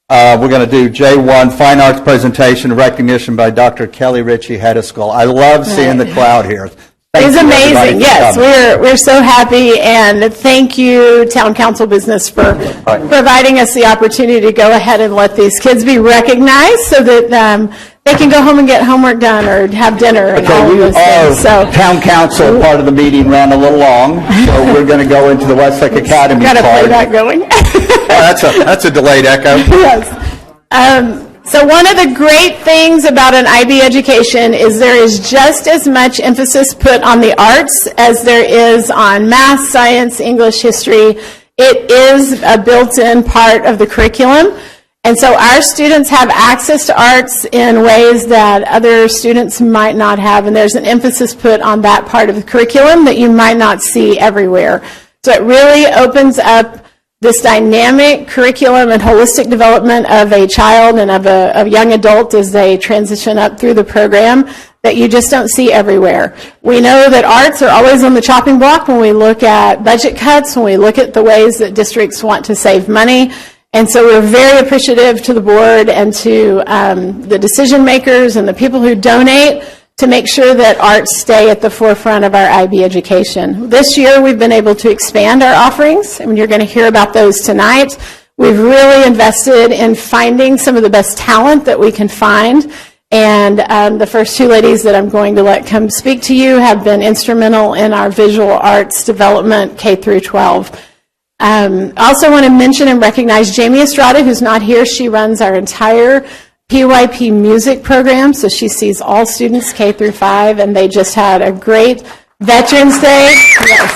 we're going to do J1, Fine Arts Presentation, recognition by Dr. Kelly Ritchie, head of school. I love seeing the crowd here. Thank It's you, everybody, amazing. for Yes, coming. we're so happy, and thank you, Town Council Business, for providing us the opportunity to go ahead and let these kids be recognized so that they can go home and get homework done or have dinner and all of those things. So, Town council part of the meeting ran a little long, so we're going to go into the Westlake Academy got to play part. that going. That's a delayed echo. Yes. So one of the great things about an IB education is there is just as much emphasis put on the arts as there is on math, science, English, history. It is a built-in part of the curriculum. And so our students have access to arts in ways that other students might not have. And there's an emphasis put on that part of the curriculum that you might not see everywhere. So it really opens up this dynamic curriculum and holistic development of a child and of a young adult as they transition up through the program that you just don't see everywhere. We know that arts are always on the chopping block when we look at budget cuts, when we look at the ways that districts want to save money. And so we're very appreciative to the board and to the decision makers and the people who donate to make sure that arts stay at the forefront of our IB education. This year, we've been able to expand our offerings, and you're going to hear about those tonight. We've really invested in finding some of the best talent that we can find, and the first two ladies that I'm going to let come speak to you have been instrumental in our visual arts development K through 12. I also want to mention and recognize Jamie Estrada, who's not here. She runs our entire PYP music program, so she sees all students K through 5, and they just had a great Veterans Day. Yes.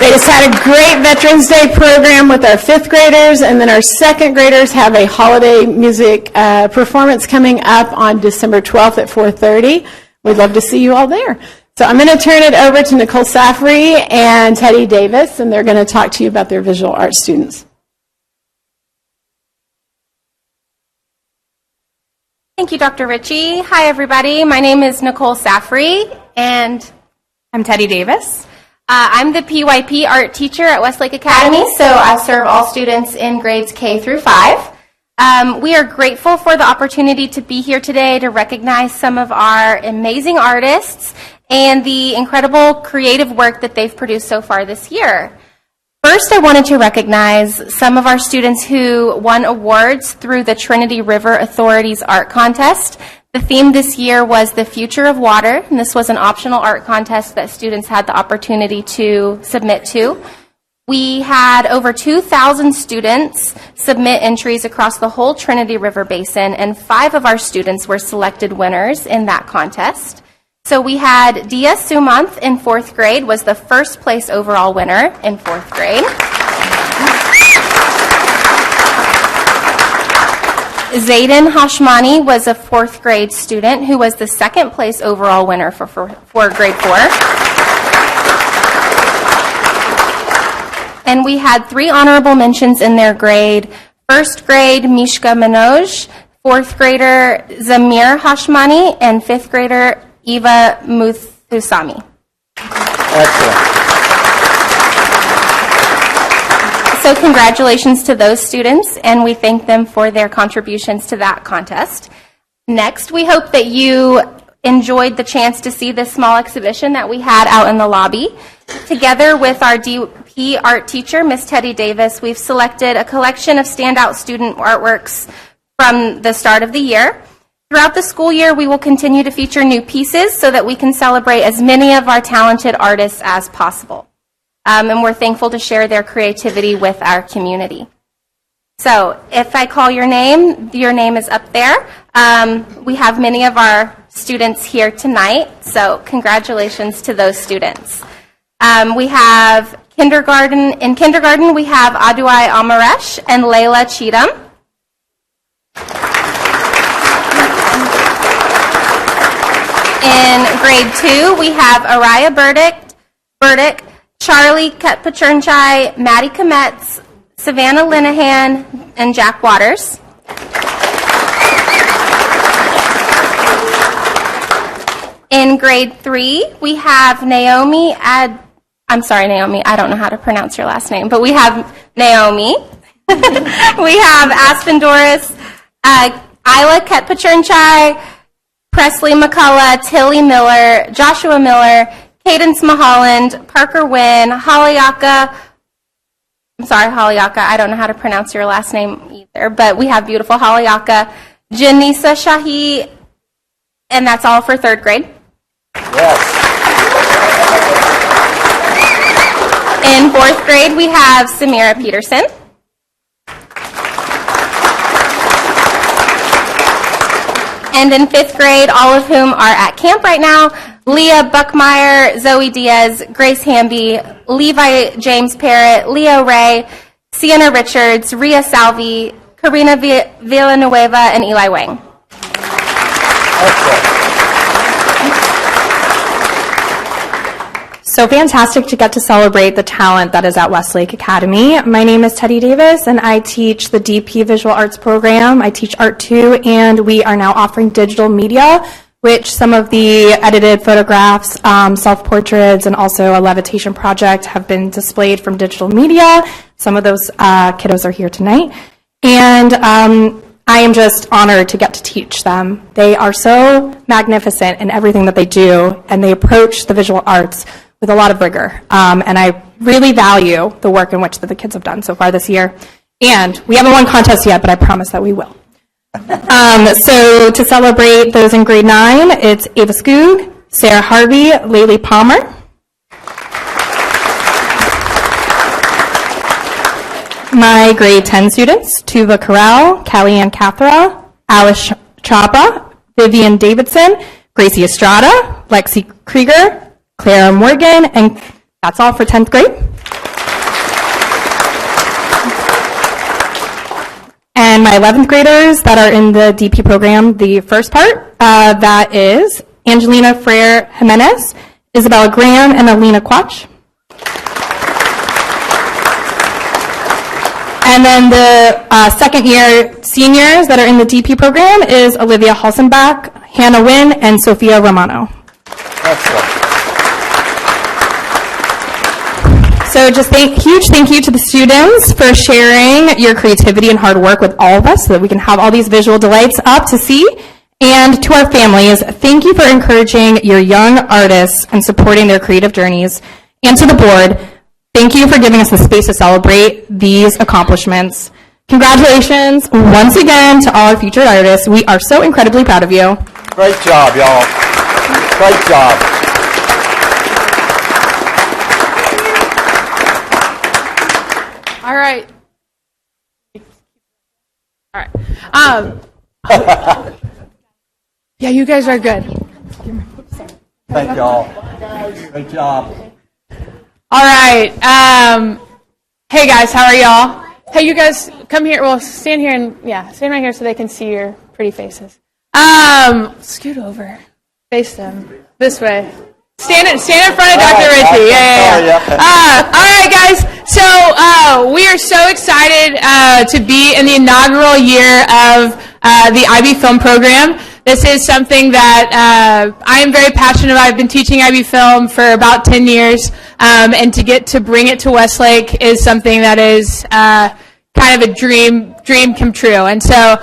They just had a great Veterans Day program with our 5th graders, and then our 2nd graders have a holiday music performance coming up on December 12th at 4:30. We'd love to see you all there. So I'm going to turn it over to Nicole Safri and Teddy Davis, and they're going to talk to you about their visual arts students. Thank you, Dr. Ritchie. Hi, everybody. My name is Nicole Safri, and I'm Teddy Davis. I'm the PYP art teacher at Westlake Academy, so I serve all students in grades K through 5. We are grateful for the opportunity to be here today to recognize some of our amazing artists and the incredible creative work that they've produced so far this year. First, I wanted to recognize some of our students who won awards through the Trinity River Authority's art contest. The theme this year was the future of water, and this was an optional art contest that students had the opportunity to submit to. We had over 2,000 students submit entries across the whole Trinity River Basin, and 5 of our students were selected winners in that contest. So we had Dia Sumanth in 4th grade was the first place overall winner in 4th grade. Zayden Hashmani was a 4th grade student who was the 2nd place overall winner for grade 4. And we had 3 honorable mentions in their grade. 1st grade, Mishka Manoj, 4th grader, Zamir Hashmani, and 5th grader, Eva Muthusami. Excellent. So congratulations to those students, and we thank them for their contributions to that contest. Next, we hope that you enjoyed the chance to see this small exhibition that we had out in the lobby. Together with our DP art teacher, Miss Teddy Davis, we've selected a collection of standout student artworks from the start of the year. Throughout the school year, we will continue to feature new pieces so that we can celebrate as many of our talented artists as possible. And we're thankful to share their creativity with our community. So if I call your name is up there. We have many of our students here tonight, so congratulations to those students. We have kindergarten. In kindergarten, we have Aduai Amaresh and Layla Cheatham. In grade 2, we have Araya Burdick, Charlie Kutpachernchai, Maddie Kometz, Savannah Linehan, and Jack Waters. In grade 3, we have Naomi I'm sorry, Naomi, I don't know how to pronounce your last name, but we have Naomi. We have Aspen Doris, Isla Ketpachernchai, Presley McCullough, Tilly Miller, Joshua Miller, Cadence Maholland, Parker Wynn, Haliaka, I don't know how to pronounce your last name either, but we have beautiful Haliaka, Janisa Shahi, and that's all for 3rd grade. Yes. In 4th grade, we have Samira Peterson. And in 5th grade, all of whom are at camp right now, Leah Buckmeyer, Zoe Diaz, Grace Hamby, Levi James Parrott, Leo Ray, Sienna Richards, Ria Salvi, Karina Villanueva, and Eli Wang. So fantastic to get to celebrate the talent that is at Westlake Academy. My name is Teddy Davis, and I teach the DP Visual Arts program. I teach Art 2, and we are now offering digital media, which some of the edited photographs, self-portraits, and also a levitation project have been displayed from digital media. Some of those kiddos are here tonight. And I am just honored to get to teach them. They are so magnificent in everything that they do, and they approach the visual arts with a lot of rigor. And I really value the work in which the kids have done so far this year. And we haven't won contests yet, but I promise that we will. So to celebrate those in grade 9, it's Ava Skoog, Sarah Harvey, Laylee Palmer. My grade 10 students, Tuva Corral, Callie-Ann Cathera, Alice Chapa, Vivian Davidson, Gracie Estrada, Lexi Krieger, Clara Morgan, and that's all for 10th grade. And my 11th graders that are in the DP program, the first part, that is Angelina Frere Jimenez, Isabella Graham, and Alina Quach. And then the second year seniors that are in the DP program is Olivia Halsenbach, Hannah Wynn, and Sophia Romano. Excellent. So just huge thank you to the students for sharing your creativity and hard work with all of us so that we can have all these visual delights up to see. And to our families, thank you for encouraging your young artists and supporting their creative journeys. And to the board, thank you for giving us the space to celebrate these accomplishments. Congratulations once again to all our future artists. We are so incredibly proud of you. Great job, y'all. Great job. All right. All right. Yeah, you guys are good. Thank y'all. Great job. All right. Hey guys, how are y'all? Hey, you guys, come here. Well, stand here and stand right here so they can see your pretty faces. Scoot over. Face them this way. Stand in front of Dr. Ritchie. Yeah. All right, guys. So we are so excited to be in the inaugural year of the IB Film program. This is something that I am very passionate about. I've been teaching IB Film for about 10 years, and to get to bring it to Westlake is something that is kind of a dream come true. And so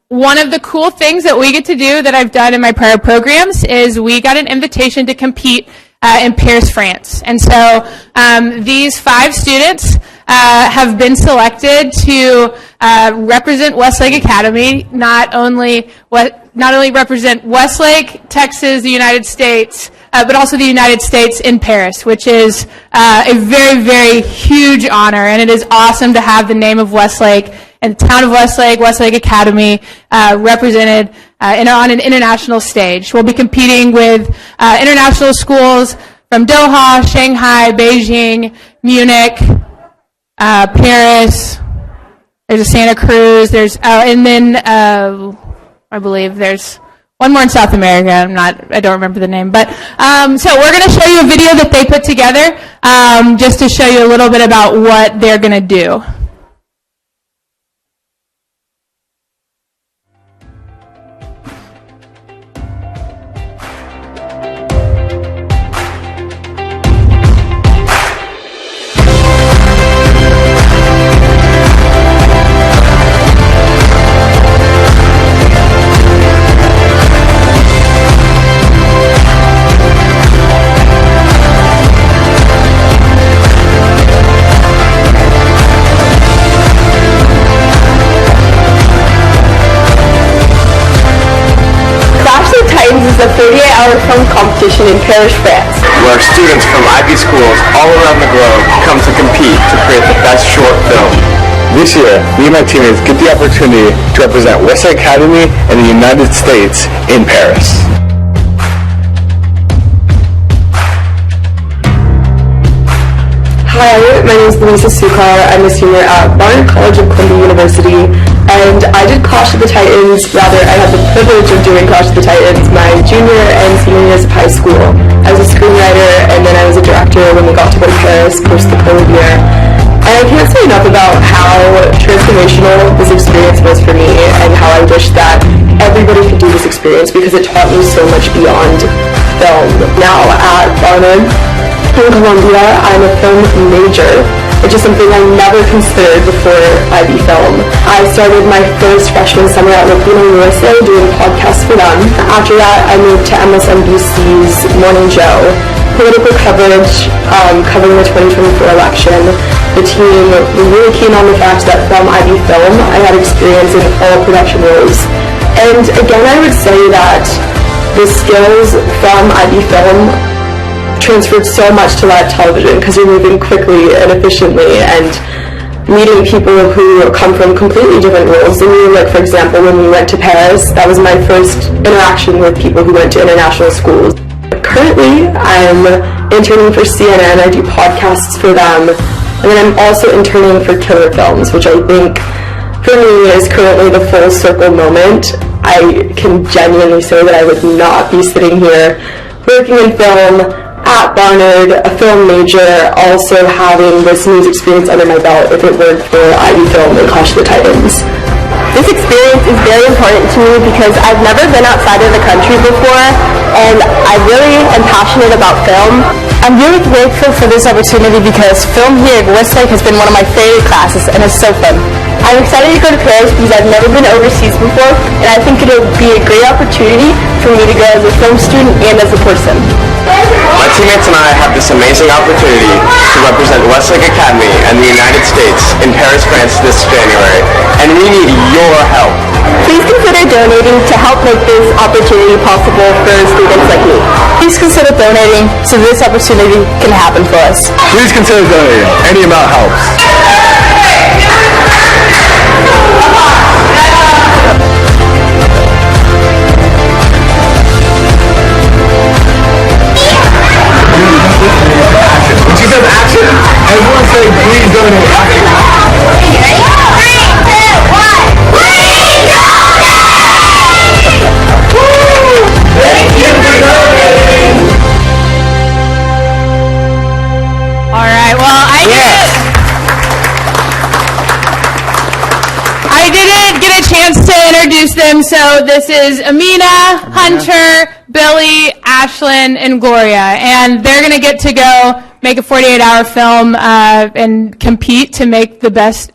one of the cool things that we get to do that I've done in my prior programs is we got an invitation to compete in Paris, France. And so these 5 students have been selected to represent Westlake Academy, not only represent Westlake, Texas, the United States, but also the United States in Paris, which is a very, very huge honor. And it is awesome to have the name of Westlake and the town of Westlake, Westlake Academy, represented on an international stage. We'll be competing with international schools from Doha, Shanghai, Beijing, Munich, Paris. There's a Santa Cruz. And then I believe there's one more in South America. I don't remember the name. But so we're going to show you a video that they put together just to show you a little bit about what they're going to do. 8-hour film competition in Paris, France, where students from IB schools all around the globe come to compete to create the best short film. This year, me and my teammates get the opportunity to represent Westlake Academy and the United States in Paris. Hi, my name is Louisa Sukar. I'm a senior at Barnard College of Columbia University, and I did Clash of the Titans. Rather, I had the privilege of doing Clash of the Titans my junior and senior years of high school. I was a screenwriter, and then I was a director when we got to go to Paris post the COVID year. And I can't say enough about how transformational this experience was for me, and how I wish that everybody could do this experience, because it taught me so much beyond film. Now at Barnard in Columbia, I'm a film major, which is something I never considered before IB Film. I started my first freshman summer at Latino USA doing podcasts for them. After that, I moved to MSNBC's Morning Joe, political coverage, covering the 2024 election. The team was really keen on the fact that from IB Film, I had experience in all production roles. And again, I would say that the skills from IB Film transferred so much to live television, because you're moving quickly and efficiently and meeting people who come from completely different roles than you. Like, for example, when we went to Paris, that was my first interaction with people who went to international schools. Currently, I'm interning for CNN. I do podcasts for them. And then I'm also interning for Killer Films, which I think for me is currently the full circle moment. I can genuinely say that I would not be sitting here working in film at Barnard, a film major, also having this news experience under my belt if it weren't for IB Film and Clash of the Titans. This experience is very important to me because I've never been outside of the country before, and I really am passionate about film. I'm really grateful for this opportunity because film here at Westlake has been one of my favorite classes, and it's so fun. I'm excited to go to Paris because I've never been overseas before, and I think it'll be a great opportunity for me to go as a film student and as a person. My teammates and I have this amazing opportunity to represent Westlake Academy and the United States in Paris, France this January, and we need your help. Please consider donating to help make this opportunity possible for students like me. Please consider donating so this opportunity can happen for us. Please consider donating. Any amount helps. When she says action, everyone say please donate. All right, well, I didn't get a chance to introduce them, so this is Amina, Hunter, Billy, Ashlyn, and Gloria, and they're going to get to go make a 48-hour film and compete to make the best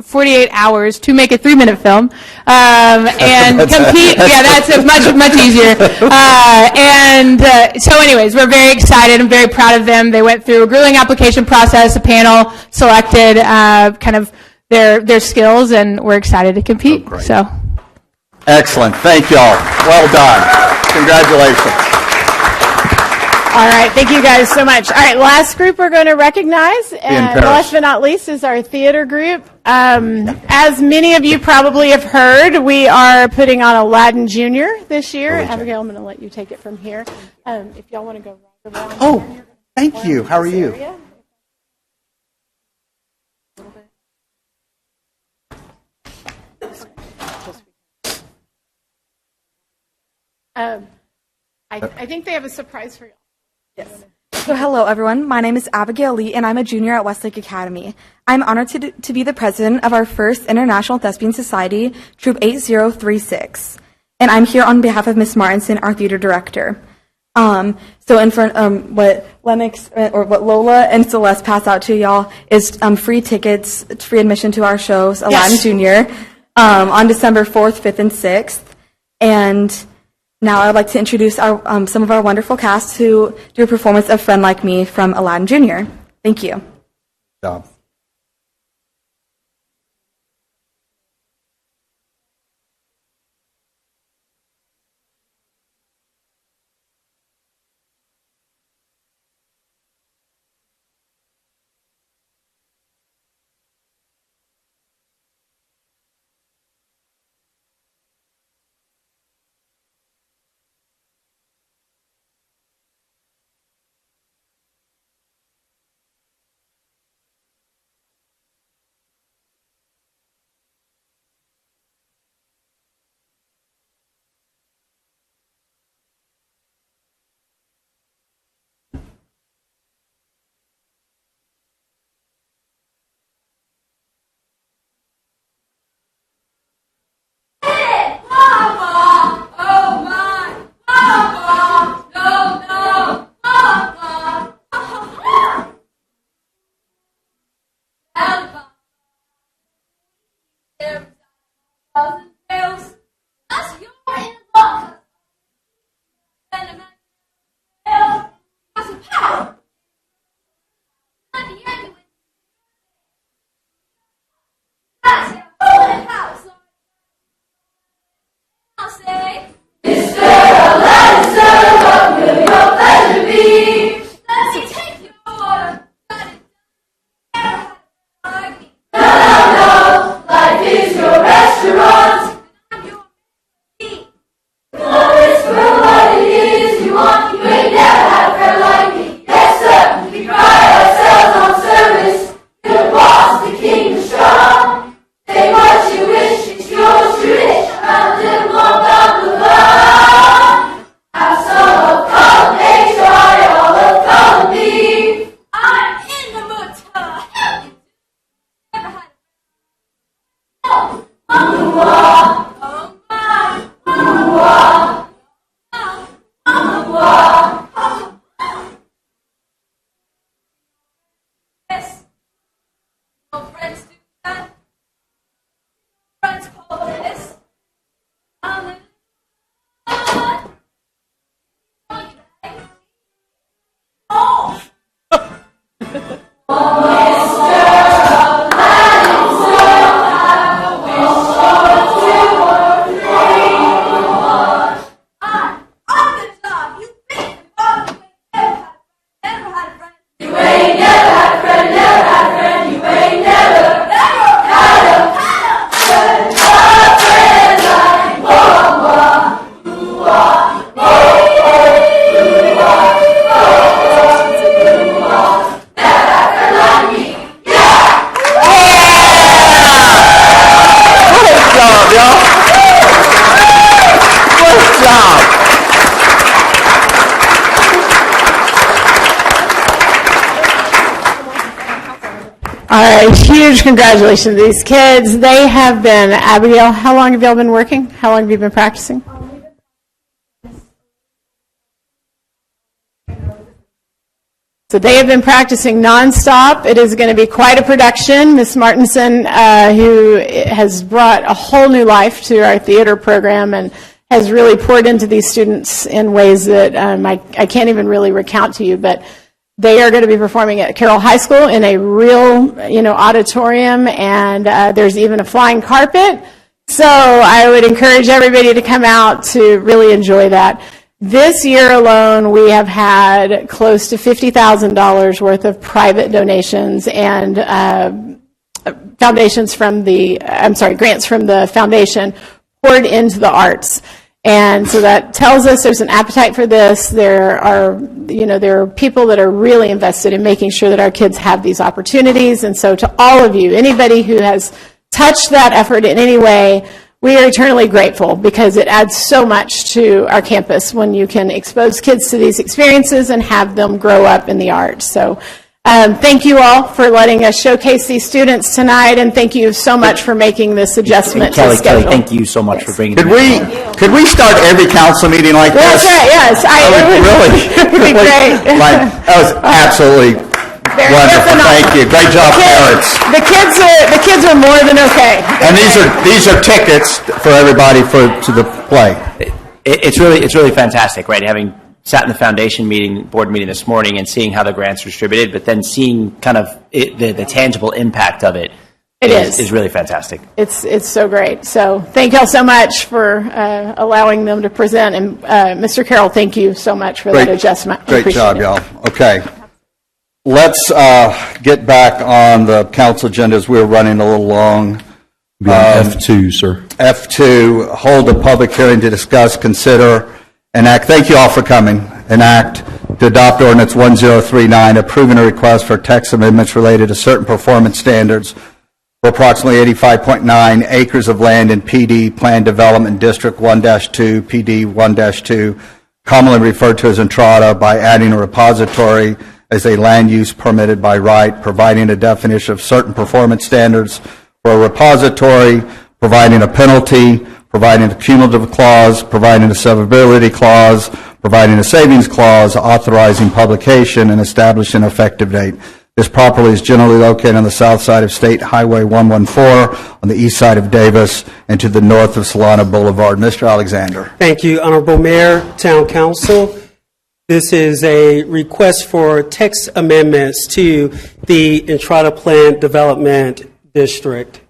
48 hours to make a 3-minute film and compete. Yeah, that's much easier. So anyways, we're very excited. I'm very proud of them. They went through a grueling application process. A panel selected kind of their skills, and we're excited to compete. So, Excellent. Thank you all. Well done. Congratulations. all right, thank you guys so much. All right, last group we're going to recognize, and Paris. last but not least, is our theater group. As many of you probably have heard, we are putting on Aladdin Jr. this year. Abigail, I'm going to let you take it from here. If y'all want to go right around. Oh, thank you. How are you? I think they have a surprise for you. Yes. So hello, everyone. My name is Abigail Lee, and I'm a junior at Westlake Academy. I'm honored to be the president of our first International Thespian Society, Troop 8036. And I'm here on behalf of Miss Martinson, our theater director. So in front, what Lennox, or what Lola and Celeste pass out to y'all is free tickets, free admission to our shows, Aladdin Jr., on December 4th, 5th, and 6th. And now I'd like to introduce our, some of our wonderful cast who do a performance of Friend Like Me from Aladdin Jr. Thank you. Good job. All right, huge congratulations to these kids. They have been, Abigail, how long have y'all been working? How long have you been practicing? So they have been practicing nonstop. It is going to be quite a production. Miss Martinson, who has brought a whole new life to our theater program and has really poured into these students in ways that I can't even really recount to you, but they are going to be performing at Carroll High School in a real, auditorium, and there's even a flying carpet. So I would encourage everybody to come out to really enjoy that. This year alone, we have had close to $50,000 worth of private donations and grants from the foundation poured into the arts. And so that tells us there's an appetite for this. There are people that are really invested in making sure that our kids have these opportunities. And so to all of you, anybody who has touched that effort in any way, we are eternally grateful because it adds so much to our campus when you can expose kids to these experiences and have them grow up in the arts. So thank you all for letting us showcase these students tonight, and thank you so much for making this adjustment to schedule. Kelly, thank you so much for bringing Could we start every council meeting like this? That's right, yes. It would be great. That was absolutely wonderful. Thank you. Great job, parents. The kids are more than okay. And these are tickets for everybody to the play. It's really fantastic, right? Having sat in the board meeting this morning and seeing how the grants are distributed, but then seeing kind of the tangible impact of it. Is really fantastic. It's so great. So thank y'all so much for allowing them to present. And Mr. Carroll, thank you so much for that adjustment. Great job, y'all. Okay. Let's get back on the council agenda as we're running a little long. F2, sir. F2, hold a public hearing to discuss, consider, enact. Thank you all for coming. Enact to adopt ordinance 1039, approving a request for text amendments related to certain performance standards for approximately 85.9 acres of land in PD Planned Development District 1-2, PD 1-2, commonly referred to as Entrada, by adding a repository as a land use permitted by right, providing a definition of certain performance standards for a repository, providing a penalty, providing a cumulative clause, providing a severability clause, providing a savings clause, authorizing publication, and establishing an effective date. This property is generally located on the south side of State Highway 114, on the east side of Davis, and to the north of Solana Boulevard. Mr. Alexander. Thank you, Honorable Mayor, Town Council. This is a request for text amendments to the Entrada Planned Development District.